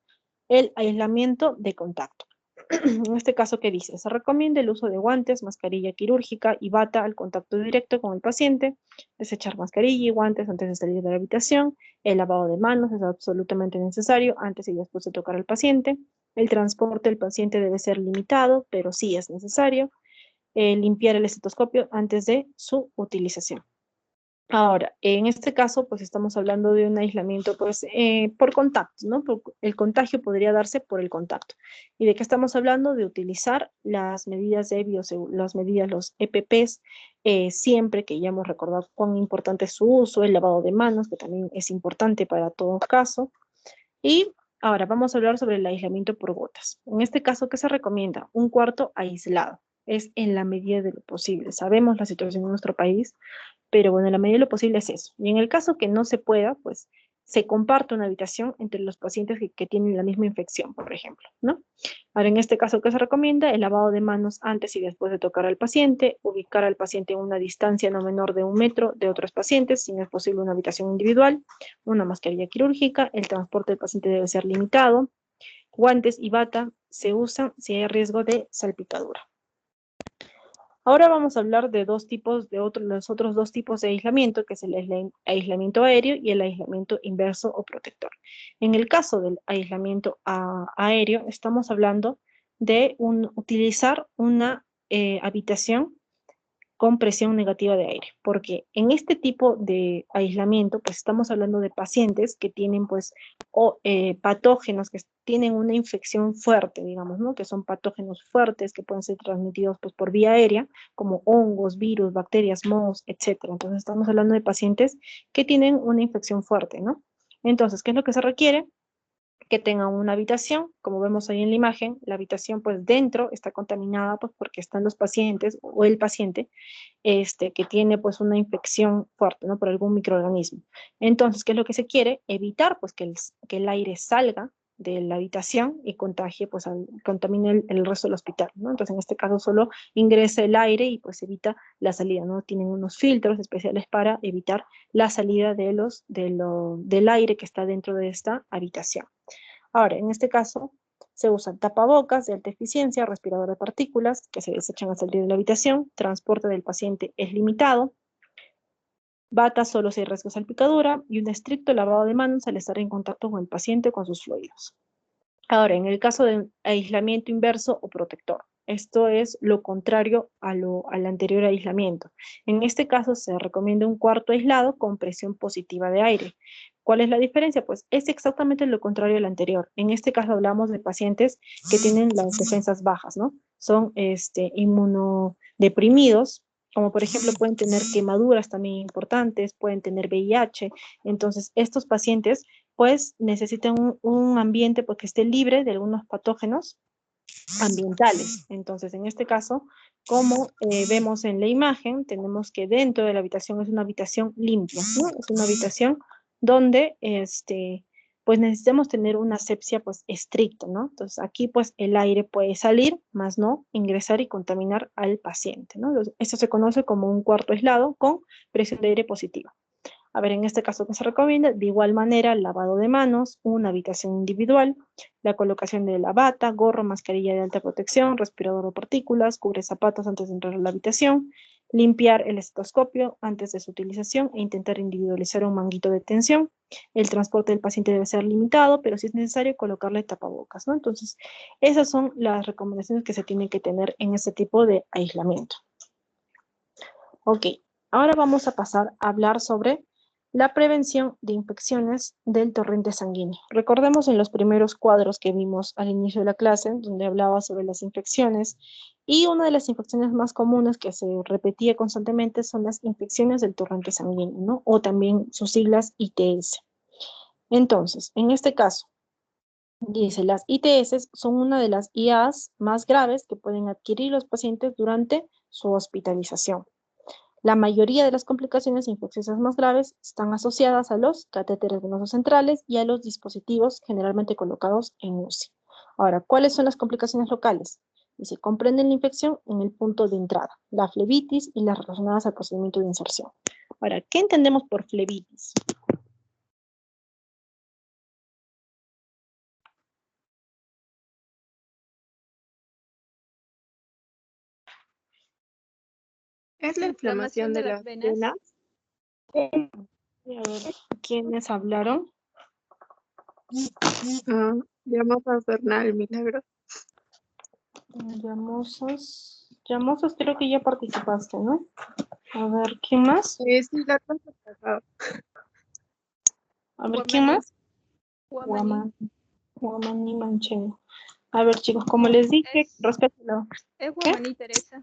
el aislamiento de contacto. En este caso, ¿qué dice? Se recomienda el uso de guantes, mascarilla quirúrgica y bata al contacto directo con el paciente, desechar mascarilla y guantes antes de salir de la habitación, el lavado de manos es absolutamente necesario antes y después de tocar al paciente, el transporte del paciente debe ser limitado, pero sí es necesario, limpiar el estetoscopio antes de su utilización. Ahora, en este caso, pues estamos hablando de un aislamiento, pues, por contacto, ¿no? El contagio podría darse por el contacto. ¿Y de qué estamos hablando? De utilizar las medidas de los EPPs, siempre que ya hemos recordado cuán importante es su uso, el lavado de manos, que también es importante para todo caso. Y ahora vamos a hablar sobre el aislamiento por gotas. En este caso, ¿qué se recomienda? Un cuarto aislado. Es en la medida de lo posible. Sabemos la situación en nuestro país, pero bueno, en la medida de lo posible es eso. Y en el caso que no se pueda, pues se comparte una habitación entre los pacientes que tienen la misma infección, por ejemplo, ¿no? Ahora, en este caso, ¿qué se recomienda? El lavado de manos antes y después de tocar al paciente, ubicar al paciente en una distancia no menor de 1 metro de otros pacientes, si no es posible una habitación individual, una mascarilla quirúrgica, el transporte del paciente debe ser limitado, guantes y bata se usan si hay riesgo de salpicadura. Ahora vamos a hablar de los otros dos tipos de aislamiento, que es el aislamiento aéreo y el aislamiento inverso o protector. En el caso del aislamiento aéreo, estamos hablando de utilizar una habitación con presión negativa de aire, porque en este tipo de aislamiento, pues estamos hablando de pacientes que tienen, pues, patógenos que tienen una infección fuerte, digamos, ¿no? Que son patógenos fuertes que pueden ser transmitidos, pues, por vía aérea, como hongos, virus, bacterias, mohos, etcétera. Entonces, estamos hablando de pacientes que tienen una infección fuerte, ¿no? Entonces, ¿qué es lo que se requiere? Que tengan una habitación, como vemos ahí en la imagen, la habitación pues dentro está contaminada pues porque están los pacientes o el paciente que tiene pues una infección fuerte, ¿no? Por algún microorganismo. Entonces, ¿qué es lo que se quiere? Evitar pues que el aire salga de la habitación y contagie, pues contamine el resto del hospital, ¿no? Entonces, en este caso solo ingresa el aire y pues evita la salida, ¿no? Tienen unos filtros especiales para evitar la salida del aire que está dentro de esta habitación. Ahora, en este caso, se usan tapabocas de alta eficiencia, respirador de partículas que se desechan al salir de la habitación, transporte del paciente es limitado, bata solo si hay riesgo de salpicadura y un estricto lavado de manos al estar en contacto con el paciente o con sus fluidos. Ahora, en el caso de aislamiento inverso o protector, esto es lo contrario al anterior aislamiento. En este caso se recomienda un cuarto aislado con presión positiva de aire. ¿Cuál es la diferencia? Pues es exactamente lo contrario al anterior. En este caso hablamos de pacientes que tienen las defensas bajas, ¿no? Son inmunodeprimidos, como por ejemplo pueden tener quemaduras también importantes, pueden tener VIH. Entonces, estos pacientes pues necesitan un ambiente pues, que esté libre de algunos patógenos ambientales. Entonces, en este caso, como vemos en la imagen, tenemos que dentro de la habitación es una habitación limpia, ¿no? Es una habitación donde pues necesitamos tener una asepsia pues estricta, ¿no? Entonces aquí pues el aire puede salir, más no ingresar y contaminar al paciente, ¿no? Entonces, esto se conoce como un cuarto aislado con presión de aire positiva. A ver, en este caso, ¿qué se recomienda? De igual manera, lavado de manos, una habitación individual, la colocación de la bata, gorro, mascarilla de alta protección, respirador de partículas, cubre zapatos antes de entrar a la habitación, limpiar el estetoscopio antes de su utilización e intentar individualizar un manguito de tensión. El transporte del paciente debe ser limitado, pero si es necesario, colocarle tapabocas, ¿no? Entonces, esas son las recomendaciones que se tienen que tener en este tipo de aislamiento. Ok, ahora vamos a pasar a hablar sobre la prevención de infecciones del torrente sanguíneo. Recordemos en los primeros cuadros que vimos al inicio de la clase, donde hablaba sobre las infecciones, y una de las infecciones más comunes que se repetía constantemente son las infecciones del torrente sanguíneo, ¿no? O también sus siglas ITS. Entonces, en este caso, dice, las ITS son una de las IAs más graves que pueden adquirir los pacientes durante su hospitalización. La mayoría de las complicaciones infecciosas más graves están asociadas a los catéteres venosos centrales y a los dispositivos generalmente colocados en UCI. Ahora, ¿cuáles son las complicaciones locales? Dice, comprenden la infección en el punto de entrada, la flebitis y las relacionadas al procedimiento de inserción. Ahora, ¿qué entendemos por flebitis? ¿Es la inflamación de las venas? A ver, ¿quiénes hablaron? Llamosos Bernal Milagro. Llamosos creo que ya participaste, ¿no? A ver, ¿quién más? Sí, la clase pasada. A ver, ¿quién más? Guamaní Manchego. A ver, chicos, como les dije, respétalo. Es Guamaní Teresa.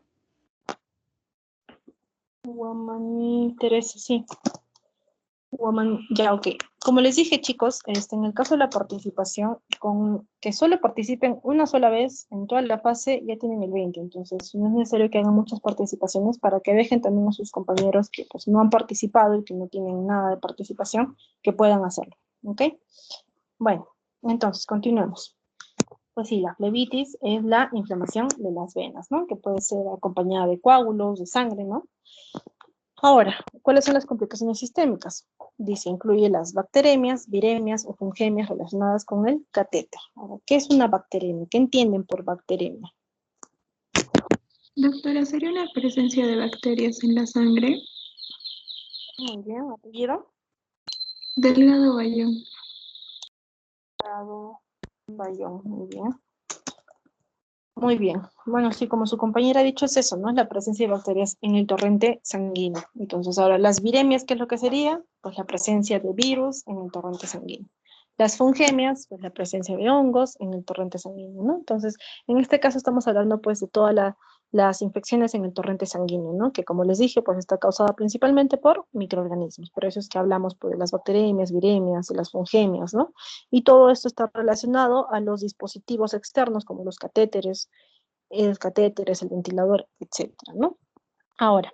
Guamaní Teresa, sí. Ya, ok. Como les dije, chicos, en el caso de la participación, con que solo participen una sola vez en toda la fase, ya tienen el 20. Entonces, no es necesario que hagan muchas participaciones para que dejen también a sus compañeros que pues, no han participado y que no tienen nada de participación, que puedan hacerlo. ¿Ok? Bueno, entonces, continuemos. Pues sí, la flebitis es la inflamación de las venas, ¿no? Que puede ser acompañada de coágulos, de sangre, ¿no? Ahora, ¿cuáles son las complicaciones sistémicas? Dice, incluye las bacteremias, viremias o fungemias relacionadas con el catéter. Ahora, ¿qué es una bacteremia? ¿Qué entienden por bacteremia? Doctora, ¿sería una presencia de bacterias en la sangre? Muy bien, apellido. Delgado Bayón. Delgado Bayón, muy bien. Muy bien. Bueno, sí, como su compañera ha dicho, es eso, ¿no? Es la presencia de bacterias en el torrente sanguíneo. Entonces, ahora, las viremias, ¿qué es lo que sería? Pues la presencia de virus en el torrente sanguíneo. Las fungemias, pues la presencia de hongos en el torrente sanguíneo, ¿no? Entonces, en este caso estamos hablando, pues, de todas las infecciones en el torrente sanguíneo, ¿no? Que, como les dije, pues, está causada principalmente por microorganismos. Por eso es que hablamos, pues, de las bacteremias, viremias, de las fungemias, ¿no? Y todo esto está relacionado a los dispositivos externos, como los catéteres, el ventilador, etcétera, ¿no? Ahora,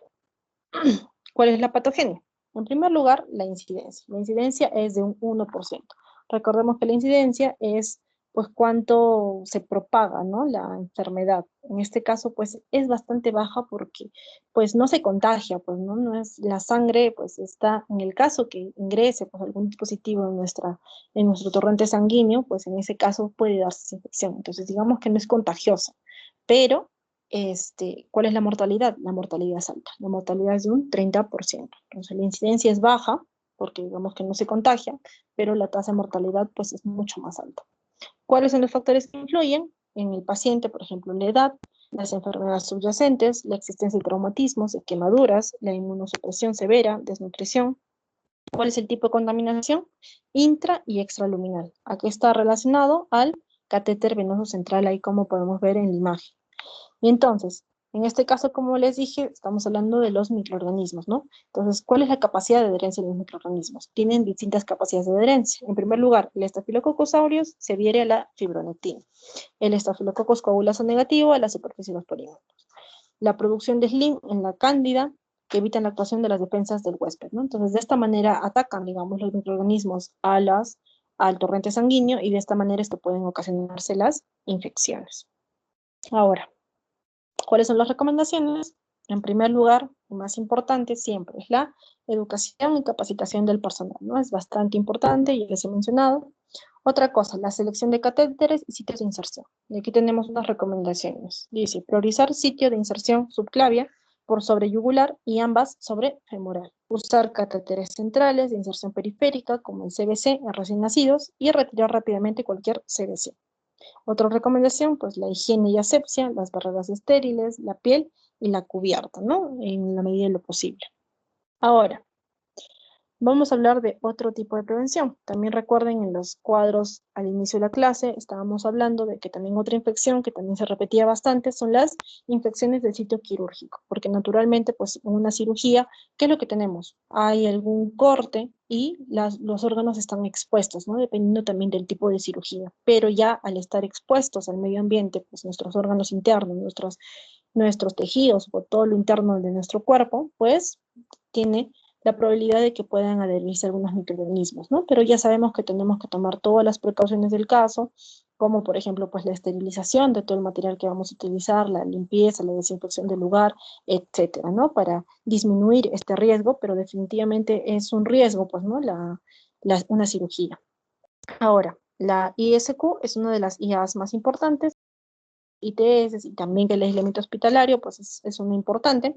¿cuál es la patogenia? En primer lugar, la incidencia. La incidencia es de un 1%. Recordemos que la incidencia es, pues, cuánto se propaga, ¿no? La enfermedad. En este caso, pues, es bastante baja porque, pues, no se contagia, pues, ¿no? No es la sangre, pues, está, en el caso que ingrese, pues, algún dispositivo en nuestro torrente sanguíneo, pues, en ese caso puede darse esa infección. Entonces, digamos que no es contagiosa, pero ¿cuál es la mortalidad? La mortalidad es alta. La mortalidad es de un 30%. Entonces, la incidencia es baja, porque digamos que no se contagia, pero la tasa de mortalidad, pues, es mucho más alta. ¿Cuáles son los factores que influyen en el paciente? Por ejemplo, la edad, las enfermedades subyacentes, la existencia de traumatismos, de quemaduras, la inmunosupresión severa, desnutrición. ¿Cuál es el tipo de contaminación? Intra y extraluminal. Aquí está relacionado al catéter venoso central, ahí como podemos ver en la imagen. Y entonces, en este caso, como les dije, estamos hablando de los microorganismos, ¿no? Entonces, ¿cuál es la capacidad de adherencia de los microorganismos? Tienen distintas capacidades de adherencia. En primer lugar, el Staphylococcus aureus se adhiere a la fibronectina. El Staphylococcus coagulasa negativo a la superficie de los polímeros. La producción de SLIM en la cándida, que evitan la actuación de las defensas del huésped, ¿no? Entonces, de esta manera atacan, digamos, los microorganismos al torrente sanguíneo y de esta manera es que pueden ocasionarse las infecciones. Ahora, ¿cuáles son las recomendaciones? En primer lugar, lo más importante siempre es la educación y capacitación del personal, ¿no? Es bastante importante, ya les he mencionado. Otra cosa, la selección de catéteres y sitios de inserción. Y aquí tenemos unas recomendaciones. Dice, priorizar sitio de inserción subclavia por sobre yugular y ambas sobre femoral. Usar catéteres centrales de inserción periférica, como el CBC en recién nacidos, y retirar rápidamente cualquier CBC. Otra recomendación, pues la higiene y asepsia, las barreras estériles, la piel y la cubierta, ¿no? En la medida de lo posible. Ahora, vamos a hablar de otro tipo de prevención. También recuerden en los cuadros al inicio de la clase, estábamos hablando de que también otra infección que también se repetía bastante son las infecciones del sitio quirúrgico, porque naturalmente, pues en una cirugía, ¿qué es lo que tenemos? Hay algún corte y los órganos están expuestos, ¿no? Dependiendo también del tipo de cirugía. Pero ya al estar expuestos al medio ambiente, pues nuestros órganos internos, nuestros tejidos o todo lo interno de nuestro cuerpo, pues tiene la probabilidad de que puedan adherirse algunos microorganismos, ¿no? Pero ya sabemos que tenemos que tomar todas las precauciones del caso, como por ejemplo, pues la esterilización de todo el material que vamos a utilizar, la limpieza, la desinfección del lugar, etcétera, ¿no? Para disminuir este riesgo, pero definitivamente es un riesgo, pues, ¿no? Una cirugía. Ahora, la ISQ es una de las IAs más importantes, ITS y también que el aislamiento hospitalario, pues es una importante.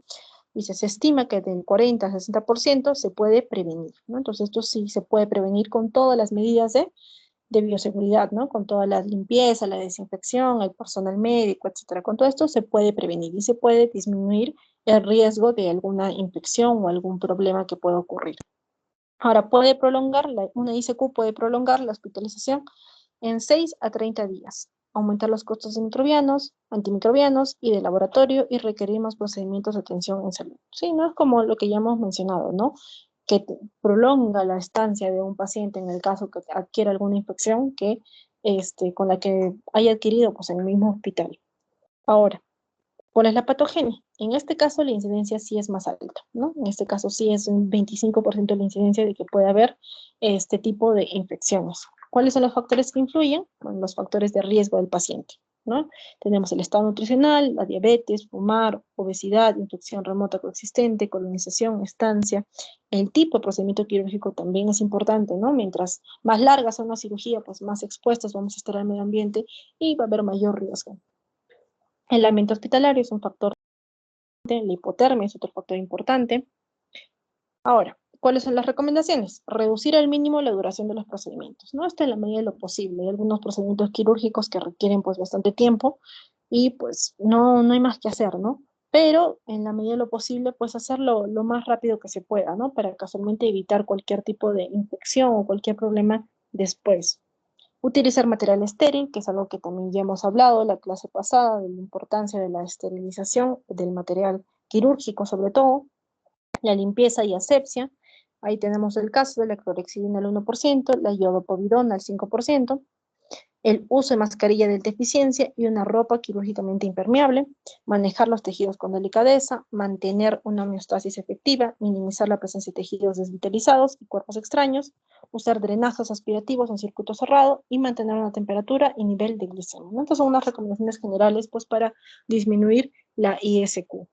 Y se estima que del 40 al 60% se puede prevenir, ¿no? Entonces esto sí se puede prevenir con todas las medidas de bioseguridad, ¿no? Con toda la limpieza, la desinfección, el personal médico, etcétera. Con todo esto se puede prevenir y se puede disminuir el riesgo de alguna infección o algún problema que pueda ocurrir. Ahora, una ICQ puede prolongar la hospitalización en 6 a 30 días, aumentar los costos de antimicrobianos y de laboratorio y requerir más procedimientos de atención en salud. Sí, no es como lo que ya hemos mencionado, ¿no? Que prolonga la estancia de un paciente en el caso que adquiera alguna infección con la que haya adquirido pues, en el mismo hospital. Ahora, ¿cuál es la patogenia? En este caso la incidencia sí es más alta, ¿no? En este caso sí es un 25% de la incidencia de que puede haber este tipo de infecciones. ¿Cuáles son los factores que influyen? Bueno, los factores de riesgo del paciente, ¿no? Tenemos el estado nutricional, la diabetes, fumar, obesidad, infección remota coexistente, colonización, estancia. El tipo de procedimiento quirúrgico también es importante, ¿no? Mientras más larga sea una cirugía, pues más expuestos vamos a estar al medio ambiente y va a haber mayor riesgo. El ambiente hospitalario es un factor, la hipotermia es otro factor importante. Ahora, ¿cuáles son las recomendaciones? Reducir al mínimo la duración de los procedimientos, ¿no? Esto en la medida de lo posible. Hay algunos procedimientos quirúrgicos que requieren pues bastante tiempo y pues no hay más que hacer, ¿no? Pero en la medida de lo posible pues hacerlo lo más rápido que se pueda, ¿no? Para casualmente evitar cualquier tipo de infección o cualquier problema después. Utilizar material estéril, que es algo que también ya hemos hablado en la clase pasada, de la importancia de la esterilización del material quirúrgico sobre todo. La limpieza y asepsia, ahí tenemos el caso de la clorhexidina al 1%, la iodopovidona al 5%, el uso de mascarilla de alta eficiencia y una ropa quirúrgicamente impermeable, manejar los tejidos con delicadeza, mantener una homeostasis efectiva, minimizar la presencia de tejidos desvitalizados y cuerpos extraños, usar drenajes aspirativos en circuito cerrado y mantener una temperatura y nivel de glicemia. Estas son unas recomendaciones generales pues, para disminuir la ISQ.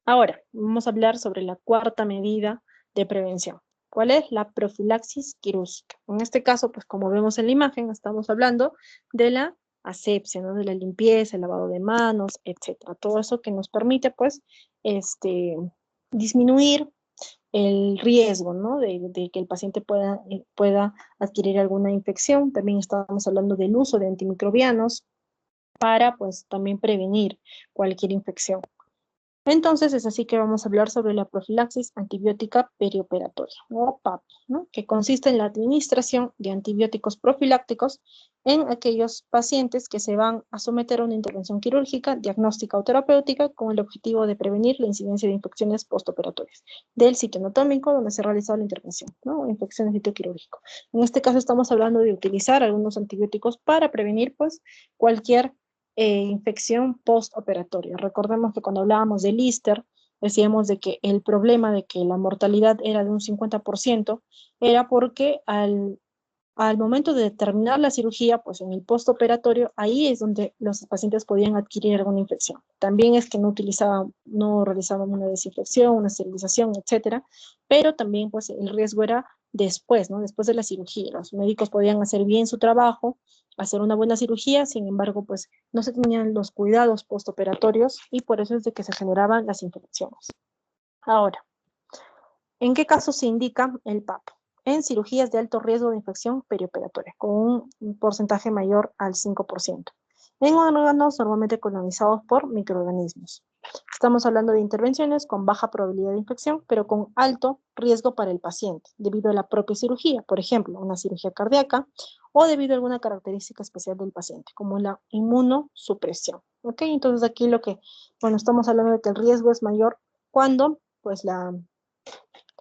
Ahora, vamos a hablar sobre la cuarta medida de prevención. ¿Cuál es? La profilaxis quirúrgica. En este caso, pues como vemos en la imagen, estamos hablando de la asepsia, ¿no? De la limpieza, el lavado de manos, etcétera. Todo eso que nos permite, pues, disminuir el riesgo, ¿no? De que el paciente pueda adquirir alguna infección. También estamos hablando del uso de antimicrobianos para, pues, también prevenir cualquier infección. Entonces es así que vamos a hablar sobre la profilaxis antibiótica perioperatoria, o PAP, ¿no? Que consiste en la administración de antibióticos profilácticos en aquellos pacientes que se van a someter a una intervención quirúrgica, diagnóstica o terapéutica con el objetivo de prevenir la incidencia de infecciones postoperatorias del sitio anatómico donde se ha realizado la intervención, ¿no? Infecciones de sitio quirúrgico. En este caso estamos hablando de utilizar algunos antibióticos para prevenir, pues, cualquier infección postoperatoria. Recordemos que cuando hablábamos del Lister, decíamos de que el problema de que la mortalidad era de un 50% era porque al momento de terminar la cirugía, pues en el postoperatorio, ahí es donde los pacientes podían adquirir alguna infección. También es que no realizaban una desinfección, una esterilización, etcétera, pero también pues el riesgo era después, ¿no? Después de la cirugía. Los médicos podían hacer bien su trabajo, hacer una buena cirugía, sin embargo, pues no se tenían los cuidados postoperatorios y por eso es de que se generaban las infecciones. Ahora, ¿en qué casos se indica el PAP? En cirugías de alto riesgo de infección perioperatoria, con un porcentaje mayor al 5%. En órganos normalmente colonizados por microorganismos. Estamos hablando de intervenciones con baja probabilidad de infección, pero con alto riesgo para el paciente, debido a la propia cirugía, por ejemplo, una cirugía cardíaca, o debido a alguna característica especial del paciente, como la inmunosupresión. ¿Ok? Entonces aquí estamos hablando de que el riesgo es mayor cuando, pues,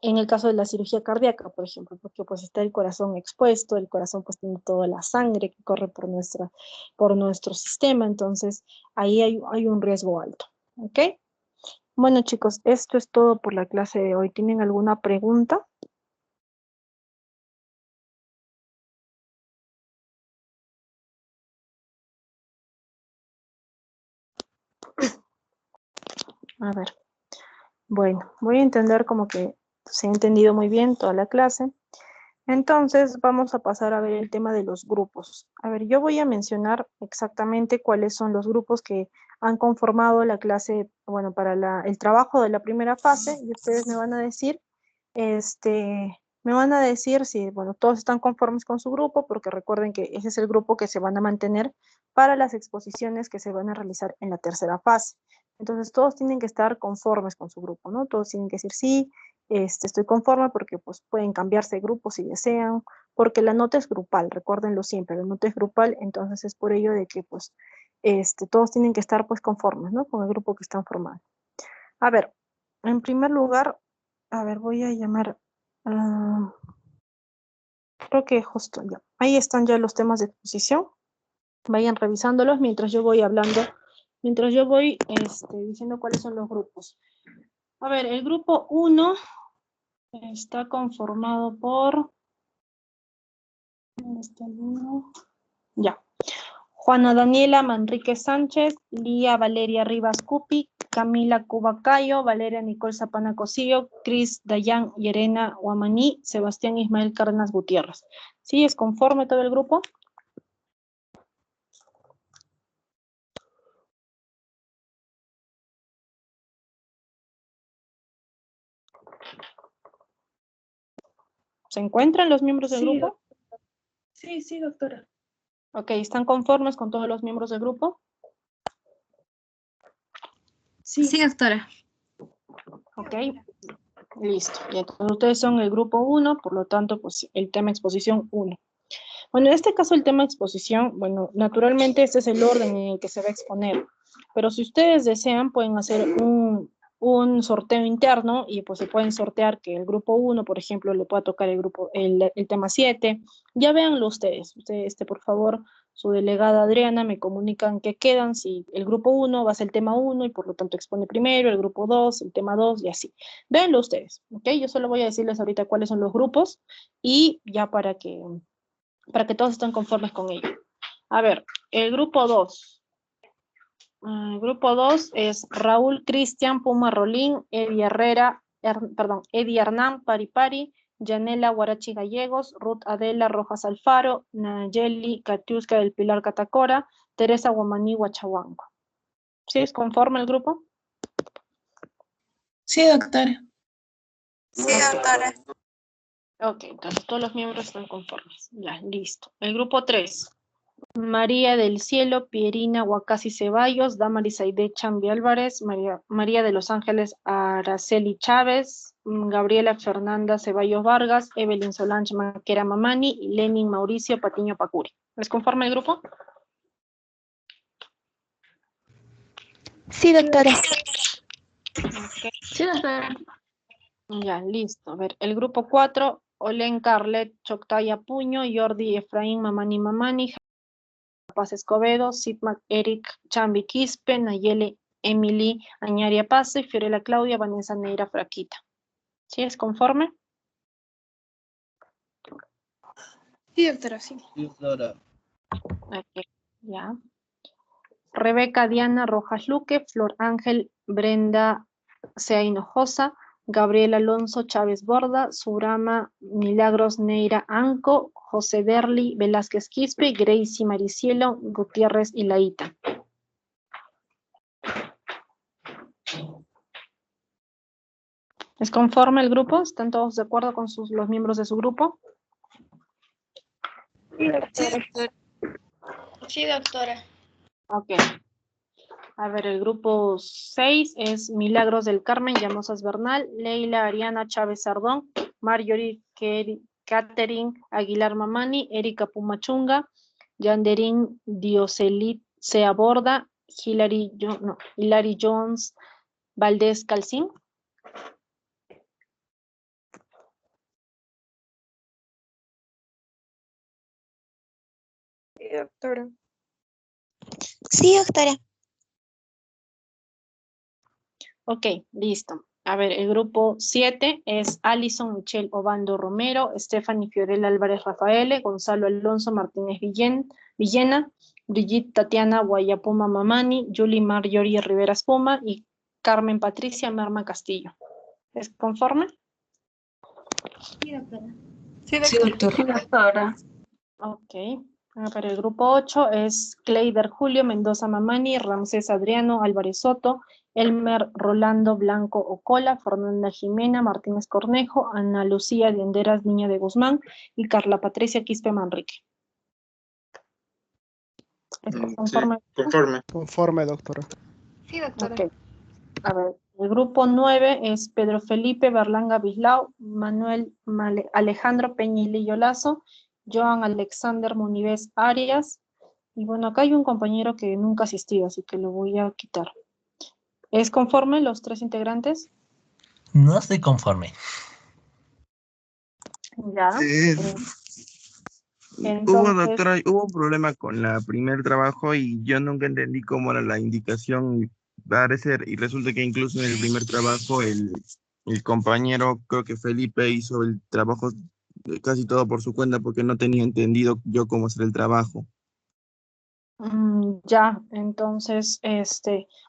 en el caso de la cirugía cardíaca, por ejemplo, porque pues está el corazón expuesto, el corazón pues tiene toda la sangre que corre por nuestro sistema, entonces ahí hay un riesgo alto, ¿ok? Bueno chicos, esto es todo por la clase de hoy. ¿Tienen alguna pregunta? A ver, bueno, voy a entender como que se ha entendido muy bien toda la clase. Entonces vamos a pasar a ver el tema de los grupos. A ver, yo voy a mencionar exactamente cuáles son los grupos que han conformado la clase, bueno, para el trabajo de la primera fase, y ustedes me van a decir, si, bueno, todos están conformes con su grupo, porque recuerden que ese es el grupo que se van a mantener para las exposiciones que se van a realizar en la tercera fase. Entonces todos tienen que estar conformes con su grupo, ¿no? Todos tienen que decir sí, estoy conforme porque pues pueden cambiarse de grupo si desean, porque la nota es grupal, recuérdenlo siempre, la nota es grupal, entonces es por ello de que pues todos tienen que estar pues conformes, ¿no? Con el grupo que están formando. A ver, en primer lugar, a ver, voy a llamar, creo que justo ya, ahí están ya los temas de exposición, vayan revisándolos mientras yo voy hablando, mientras yo voy diciendo cuáles son los grupos. A ver, el grupo 1 Está conformado por... ¿dónde está el uno? Ya. Juana Daniela Manrique Sánchez, Lía Valeria Rivas Cupi, Camila Cubacayo, Valeria Nicole Zapana Cosillo, Cris Dayan Yerena Guamaní, Sebastián Ismael Cárdenas Gutiérrez. ¿Sí es conforme todo el grupo? ¿Se encuentran los miembros del grupo? Sí, doctora. Ok, ¿están conformes con todos los miembros del grupo? Sí, doctora. Ok, listo. Y entonces ustedes son el grupo 1, por lo tanto, pues el tema exposición 1. Bueno, en este caso el tema exposición, bueno, naturalmente este es el orden en el que se va a exponer, pero si ustedes desean pueden hacer un sorteo interno y pues se pueden sortear que el grupo 1, por ejemplo, le pueda tocar el tema 7. Ya véanlo ustedes. Ustedes, por favor, su delegada Adriana me comunican que quedan, si el grupo 1 va a ser el tema 1 y por lo tanto expone primero, el grupo 2, el tema 2 y así. Véanlo ustedes, ¿ok? Yo solo voy a decirles ahorita cuáles son los grupos y ya para que todos estén conformes con ello. A ver, el grupo 2. El grupo 2 es Raúl Cristian Puma Rolín, Eddie Hernán Paripari, Yanela Guarachi Gallegos, Ruth Adela Rojas Alfaro, Nayeli Katiuska del Pilar Catacora, Teresa Guamaní Huachahuanco. ¿Sí es conforme el grupo? Sí, doctora. Sí, doctora. Ok, entonces todos los miembros están conformes. Ya, listo. El grupo 3. María del Cielo, Pierina Huacasi Ceballos, Damaris Aide Chambi Álvarez, María de los Ángeles Araceli Chávez, Gabriela Fernanda Ceballos Vargas, Evelyn Solange Maquera Mamani y Lenin Mauricio Patiño Pacuri. ¿Les conforma el grupo? Sí, doctora. Okay. Sí, doctora. Ya, listo. A ver, el grupo 4, Olen Carlet Choctaya Puño, Jordi Efraín Mamani, Paz Escobedo, Sidmac Eric Chambi Quispe, Nayeli Emily Añaria Pase, Fiorella Claudia, Vanessa Neira Fraquita. ¿Sí es conforme? Sí, doctora, sí. Okay, ya. Rebeca Diana Rojas Luque, Flor Ángel Brenda Sea Hinojosa, Gabriel Alonso Chávez Borda, Surama Milagros Neira Anco, José Derli Velázquez Quispe, Gracie Maricielo Gutiérrez y Laíta. ¿Es conforme el grupo? ¿Están todos de acuerdo con los miembros de su grupo? Sí, doctora. Sí, doctora. Ok. A ver, el grupo 6 es Milagros del Carmen Llamosas Bernal, Leila Ariana Chávez Sardón, Marjorie Catherine Aguilar Mamani, Erika Pumachunga, Yanderín Dioselit Sea Borda, Hilary Jones Valdés Calcín. Sí, doctora. Sí, doctora. Ok, listo. A ver, el grupo 7 es Alison Michelle Obando Romero, Stephanie Fiorella Álvarez Rafaele, Gonzalo Alonso Martínez Villena, Brigitte Tatiana Guayapuma Mamani, Julie Marjorie Rivera Espuma y Carmen Patricia Merma Castillo. ¿Es conforme? Sí, doctora. Sí, doctora. Ok. Para el grupo 8 es Cleider Julio Mendoza Mamani, Ramsés Adriano Álvarez Soto, Elmer Rolando Blanco Ocola, Fernanda Jimena Martínez Cornejo, Ana Lucía de Anderas Niña de Guzmán y Carla Patricia Quispe Manrique. ¿Es conforme? Sí, conforme. Conforme, doctora. Sí, doctora. Ok. A ver, el grupo 9 es Pedro Felipe Berlanga Bislao, Manuel Alejandro Peñilillo Lazo, Joan Alexander Munives Arias, y bueno, acá hay un compañero que nunca asistió, así que lo voy a quitar. ¿Es conforme los 3 integrantes? No estoy conforme. Ya. Doctora, hubo un problema con la primer trabajo y yo nunca entendí cómo era la indicación. Parece, y resulta que incluso en el primer trabajo el compañero, creo que Felipe, hizo el trabajo casi todo por su cuenta porque no tenía entendido yo cómo hacer el trabajo. Ya, entonces,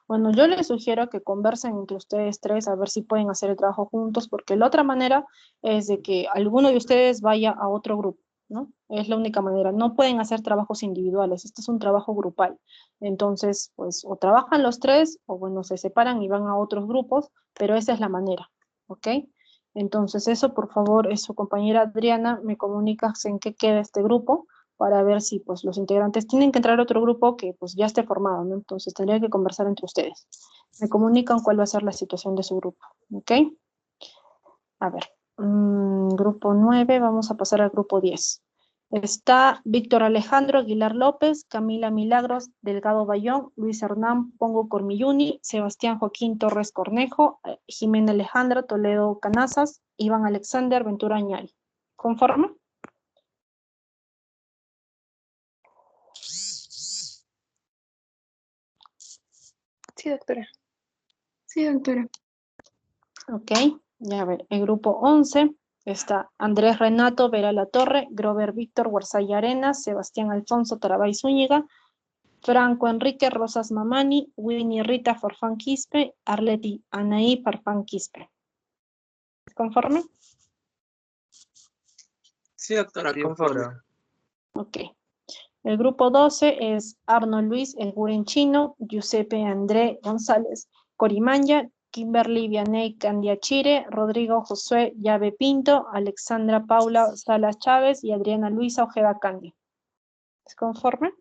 bueno, yo les sugiero que conversen entre ustedes tres a ver si pueden hacer el trabajo juntos, porque la otra manera es de que alguno de ustedes vaya a otro grupo, ¿no? Es la única manera. No pueden hacer trabajos individuales, este es un trabajo grupal. Entonces, pues, o trabajan los tres, o bueno, se separan y van a otros grupos, pero esa es la manera, ¿ok? Entonces, eso, por favor, es su compañera Adriana, me comunicas en qué queda este grupo para ver si pues los integrantes tienen que entrar a otro grupo que pues ya esté formado, ¿no? Entonces tendría que conversar entre ustedes. Me comunican cuál va a ser la situación de su grupo, ¿ok? A ver, grupo 9, vamos a pasar al grupo 10. Está Víctor Alejandro Aguilar López, Camila Milagros Delgado Bayón, Luis Hernán Pongo Cormilluni, Sebastián Joaquín Torres Cornejo, Jimena Alejandra Toledo Canazas, Iván Alexander Ventura Añari. ¿Conforme? Sí, doctora. Sí, doctora. Ok, ya a ver, el grupo 11 está Andrés Renato Vera La Torre, Grover Víctor Guarzaya Arenas, Sebastián Alfonso Tarabay Zúñiga, Franco Enrique Rosas Mamani, Winnie Rita Forfán Quispe, Arleti Anaí Farfán Quispe. ¿Conforme? Sí, doctora, conforme. Ok. El grupo 12 es Arnold Luis El Guren Chino, Giuseppe André González Corimanya, Kimberly Vianey Candiachire, Rodrigo Josué Llave Pinto, Alexandra Paula Salas Chávez y Adriana Luisa Ojeda Candia. ¿Es conforme?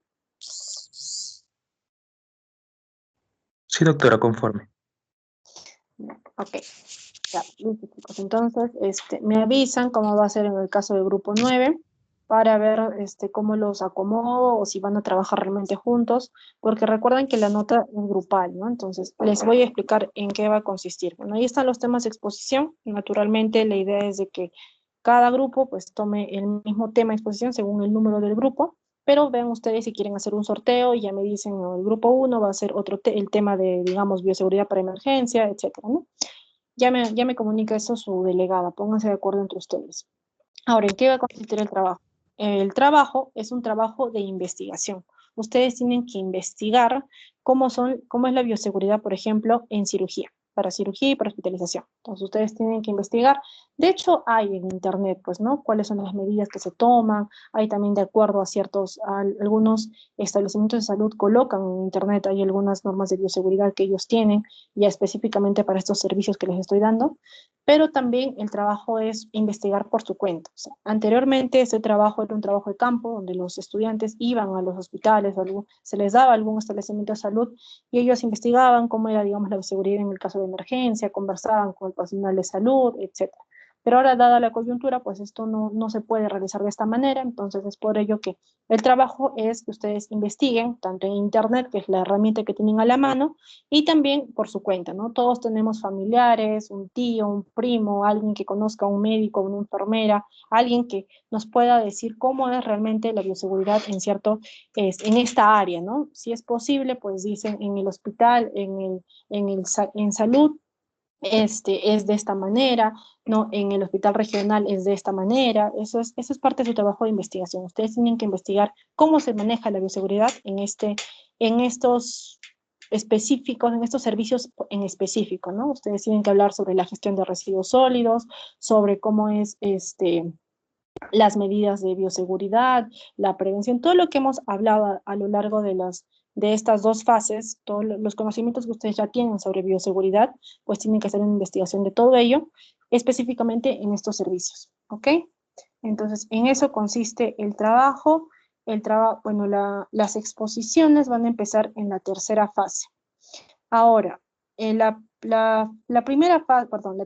Sí, doctora, conforme. Ok. Ya, listo, chicos. Entonces, me avisan cómo va a ser en el caso del grupo 9 para ver cómo los acomodo o si van a trabajar realmente juntos, porque recuerden que la nota es grupal, ¿no? Entonces, les voy a explicar en qué va a consistir. Bueno, ahí están los temas de exposición. Naturalmente, la idea es de que cada grupo pues tome el mismo tema de exposición según el número del grupo, pero vean ustedes si quieren hacer un sorteo y ya me dicen, no, el grupo 1 va a ser el tema de, digamos, bioseguridad para emergencia, etcétera, ¿no? Ya me comunica eso su delegada, pónganse de acuerdo entre ustedes. Ahora, ¿en qué va a consistir el trabajo? El trabajo es un trabajo de investigación. Ustedes tienen que investigar cómo es la bioseguridad, por ejemplo, en cirugía, para cirugía y para hospitalización. Entonces, ustedes tienen que investigar. De hecho, hay en internet, pues, ¿no? Cuáles son las medidas que se toman. Hay también de acuerdo a algunos establecimientos de salud colocan en internet, hay algunas normas de bioseguridad que ellos tienen, ya específicamente para estos servicios que les estoy dando. Pero también el trabajo es investigar por su cuenta. O sea, anteriormente ese trabajo era un trabajo de campo, donde los estudiantes iban a los hospitales, se les daba algún establecimiento de salud y ellos investigaban cómo era, digamos, la seguridad en el caso de emergencia, conversaban con el personal de salud, etc. Pero ahora, dada la coyuntura, pues esto no se puede realizar de esta manera, entonces es por ello que el trabajo es que ustedes investiguen, tanto en internet, que es la herramienta que tienen a la mano, y también por su cuenta, ¿no? Todos tenemos familiares, un tío, un primo, alguien que conozca a un médico, una enfermera, alguien que nos pueda decir cómo es realmente la bioseguridad en esta área, ¿no? Si es posible, pues dicen en el hospital, en salud, es de esta manera, ¿no? En el hospital regional es de esta manera. Eso es parte de su trabajo de investigación. Ustedes tienen que investigar cómo se maneja la bioseguridad en estos específicos, en estos servicios en específico, ¿no? Ustedes tienen que hablar sobre la gestión de residuos sólidos, sobre cómo es las medidas de bioseguridad, la prevención, todo lo que hemos hablado a lo largo de estas dos fases, todos los conocimientos que ustedes ya tienen sobre bioseguridad, pues tienen que hacer una investigación de todo ello, específicamente en estos servicios, ¿ok? Entonces, en eso consiste el trabajo. Bueno, las exposiciones van a empezar en la tercera fase. Ahora, la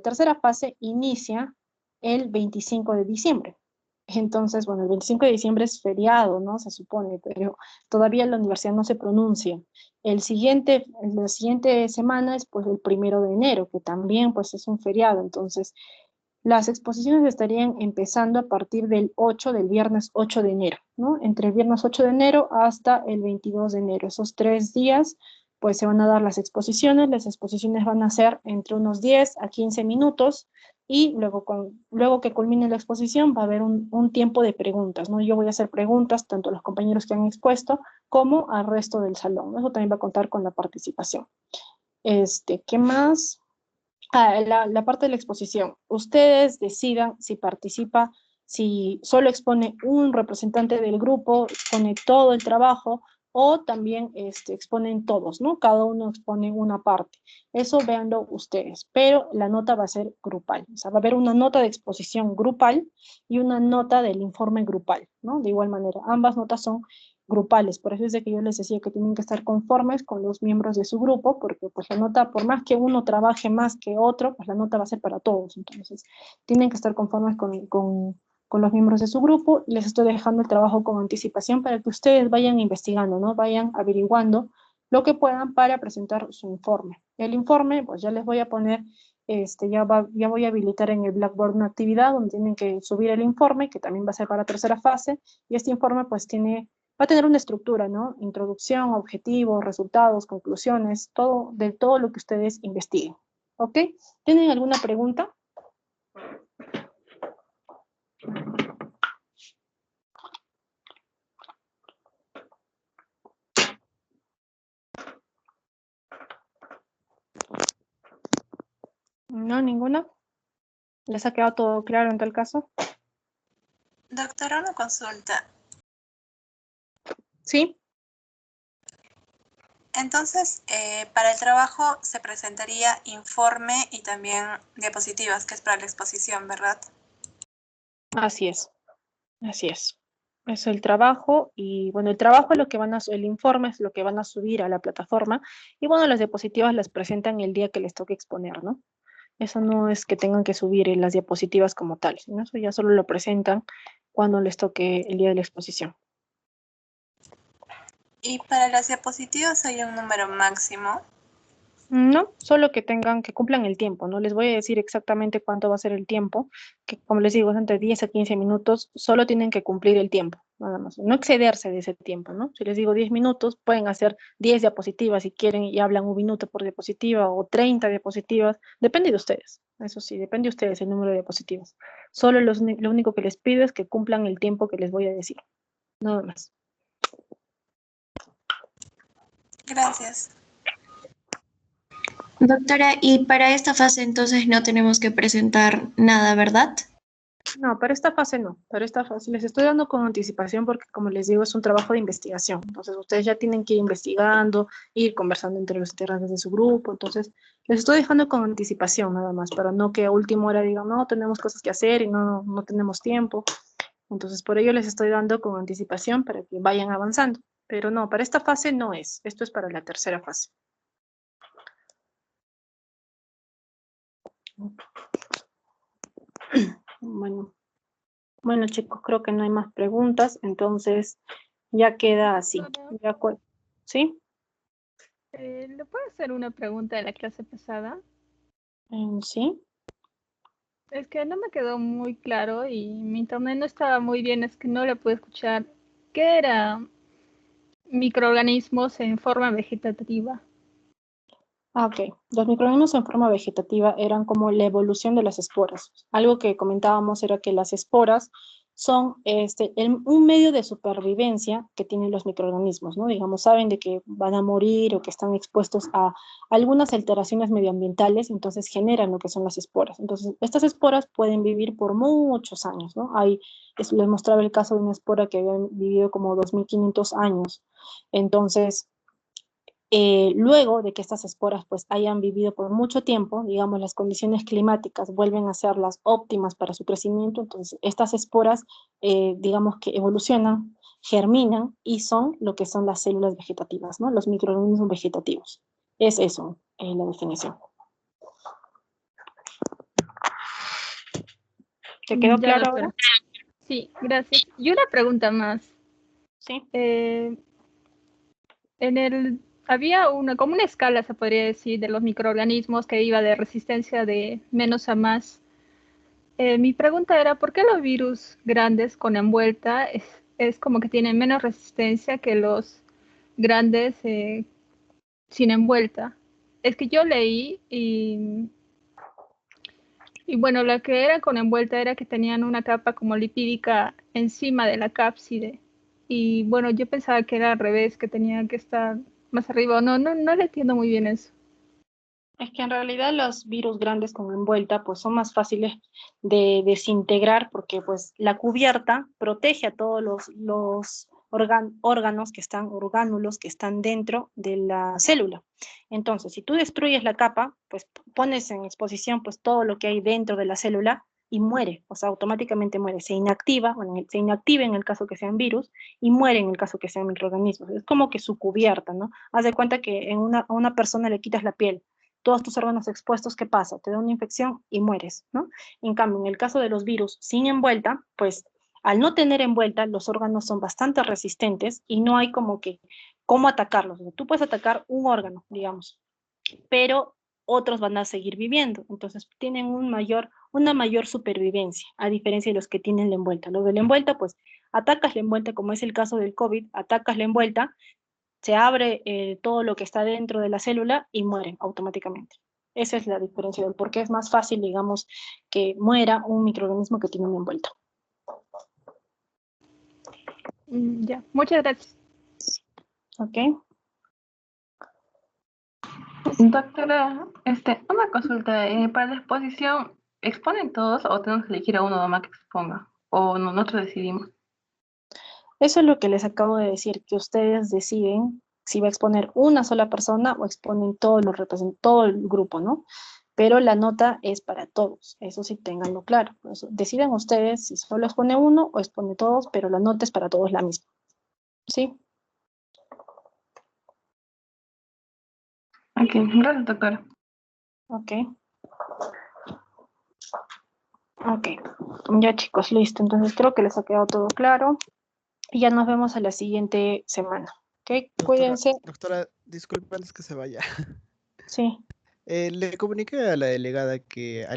tercera fase inicia el 25 de diciembre. Entonces, bueno, el 25 de diciembre es feriado, ¿no? Se supone, pero todavía la universidad no se pronuncia. La siguiente semana es pues el 1 de enero, que también pues es un feriado. Entonces, las exposiciones estarían empezando a partir del viernes 8 de enero, ¿no? Entre el viernes 8 de enero hasta el 22 de enero. Esos 3 días, pues se van a dar las exposiciones van a ser entre unos 10 a 15 minutos, y luego que culmine la exposición va a haber un tiempo de preguntas, ¿no? Yo voy a hacer preguntas tanto a los compañeros que han expuesto como al resto del salón, ¿no? Eso también va a contar con la participación. ¿Qué más? La parte de la exposición. Ustedes decidan si participa, si solo expone un representante del grupo, expone todo el trabajo, o también exponen todos, ¿no? Cada uno expone una parte. Eso véanlo ustedes, pero la nota va a ser grupal. O sea, va a haber una nota de exposición grupal y una nota del informe grupal, ¿no? De igual manera, ambas notas son grupales. Por eso es de que yo les decía que tienen que estar conformes con los miembros de su grupo, porque pues la nota, por más que uno trabaje más que otro, pues la nota va a ser para todos. Entonces, tienen que estar conformes con los miembros de su grupo. Les estoy dejando el trabajo con anticipación para que ustedes vayan investigando, ¿no? Vayan averiguando lo que puedan para presentar su informe. El informe, pues ya les voy a poner, ya voy a habilitar en el Blackboard una actividad donde tienen que subir el informe, que también va a ser para tercera fase, y este informe pues va a tener una estructura, ¿no? Introducción, objetivos, resultados, conclusiones, de todo lo que ustedes investiguen. ¿Ok? ¿Tienen alguna pregunta? ¿No? ¿Ninguna? ¿Les ha quedado todo claro en tal caso? Doctora, una consulta. ¿Sí? Entonces, para el trabajo se presentaría informe y también diapositivas, que es para la exposición, ¿verdad? Así es. Así es. Es el trabajo y bueno, el trabajo es lo que el informe es lo que van a subir a la plataforma y bueno, las diapositivas las presentan el día que les toque exponer, ¿no? Eso no es que tengan que subir las diapositivas como tal, sino eso ya solo lo presentan cuando les toque el día de la exposición. ¿Y para las diapositivas hay un número máximo? No, solo que cumplan el tiempo, no les voy a decir exactamente cuánto va a ser el tiempo, que como les digo es entre 10 a 15 minutos, solo tienen que cumplir el tiempo, nada más, no excederse de ese tiempo, ¿no? Si les digo 10 minutos, pueden hacer 10 diapositivas si quieren y hablan un minuto por diapositiva o 30 diapositivas, depende de ustedes, eso sí, depende de ustedes el número de diapositivas. Solo lo único que les pido es que cumplan el tiempo que les voy a decir, nada más. Gracias. Doctora, y para esta fase entonces no tenemos que presentar nada, ¿verdad? No, para esta fase no. Para esta fase les estoy dando con anticipación porque, como les digo, es un trabajo de investigación. Entonces, ustedes ya tienen que ir investigando, ir conversando entre los integrantes de su grupo. Entonces, les estoy dejando con anticipación nada más, para no que a última hora digan, no, tenemos cosas que hacer y no tenemos tiempo. Entonces, por ello les estoy dando con anticipación para que vayan avanzando. Pero no, para esta fase no es. Esto es para la tercera fase. Bueno, chicos, creo que no hay más preguntas, entonces ya queda así. ¿Sí? ¿Le puedo hacer una pregunta de la clase pasada? Sí. Es que no me quedó muy claro y mi internet no estaba muy bien, es que no le pude escuchar. ¿Qué era microorganismos en forma vegetativa? Ok. Los microorganismos en forma vegetativa eran como la evolución de las esporas. Algo que comentábamos era que las esporas son un medio de supervivencia que tienen los microorganismos, ¿no? Digamos, saben de que van a morir o que están expuestos a algunas alteraciones medioambientales, entonces generan lo que son las esporas. Entonces, estas esporas pueden vivir por muchos años, ¿no? Les mostraba el caso de una espora que había vivido como 2500 años. Entonces, luego de que estas esporas pues hayan vivido por mucho tiempo, digamos las condiciones climáticas vuelven a ser las óptimas para su crecimiento, entonces estas esporas digamos que evolucionan, germinan y son lo que son las células vegetativas, ¿no? Los microorganismos vegetativos. Es eso, la definición. ¿Te quedó claro ahora? Sí, gracias. Y una pregunta más. Sí. Había como una escala, se podría decir, de los microorganismos que iba de resistencia de menos a más. Mi pregunta era, ¿por qué los virus grandes con envuelta es como que tienen menos resistencia que los grandes sin envuelta. Es que yo leí y bueno, la que era con envuelta era que tenían una capa como lipídica encima de la cápside. Y bueno, yo pensaba que era al revés, que tenía que estar más arriba. No le entiendo muy bien eso. Es que en realidad los virus grandes con envuelta pues son más fáciles de desintegrar porque pues la cubierta protege a todos los órganos que están, orgánulos que están dentro de la célula. Entonces, si tú destruyes la capa, pues pones en exposición pues todo lo que hay dentro de la célula y muere, o sea, automáticamente muere, se inactiva, bueno, se inactiva en el caso que sean virus y muere en el caso que sean microorganismos. Es como que su cubierta, ¿no? Haz de cuenta que a una persona le quitas la piel, todos tus órganos expuestos, ¿qué pasa? Te da una infección y mueres, ¿no? En cambio, en el caso de los virus sin envuelta, pues al no tener envuelta, los órganos son bastante resistentes y no hay como que cómo atacarlos. O sea, tú puedes atacar un órgano, digamos, pero otros van a seguir viviendo. Entonces tienen una mayor supervivencia, a diferencia de los que tienen la envuelta. Los de la envuelta, pues atacas la envuelta, como es el caso del COVID, atacas la envuelta, se abre todo lo que está dentro de la célula y mueren automáticamente. Esa es la diferencia del por qué es más fácil, digamos, que muera un microorganismo que tiene una envuelta. Ya, muchas gracias. Ok. Doctora, una consulta. Para la exposición, ¿exponen todos o tenemos que elegir a uno nomás que exponga? ¿O nosotros decidimos? Eso es lo que les acabo de decir, que ustedes deciden si va a exponer una sola persona o exponen todo el grupo, ¿no? Pero la nota es para todos, eso sí ténganlo claro. Por eso, decidan ustedes si solo expone uno o expone todos, pero la nota es para todos la misma. ¿Sí? Ok, gracias, doctora. Ok. Ok, ya chicos, listo. Entonces creo que les ha quedado todo claro. Y ya nos vemos a la siguiente semana. ¿Ok? Cuídense. Doctora, disculpe antes que se vaya. Sí. Le comuniqué a la delegada que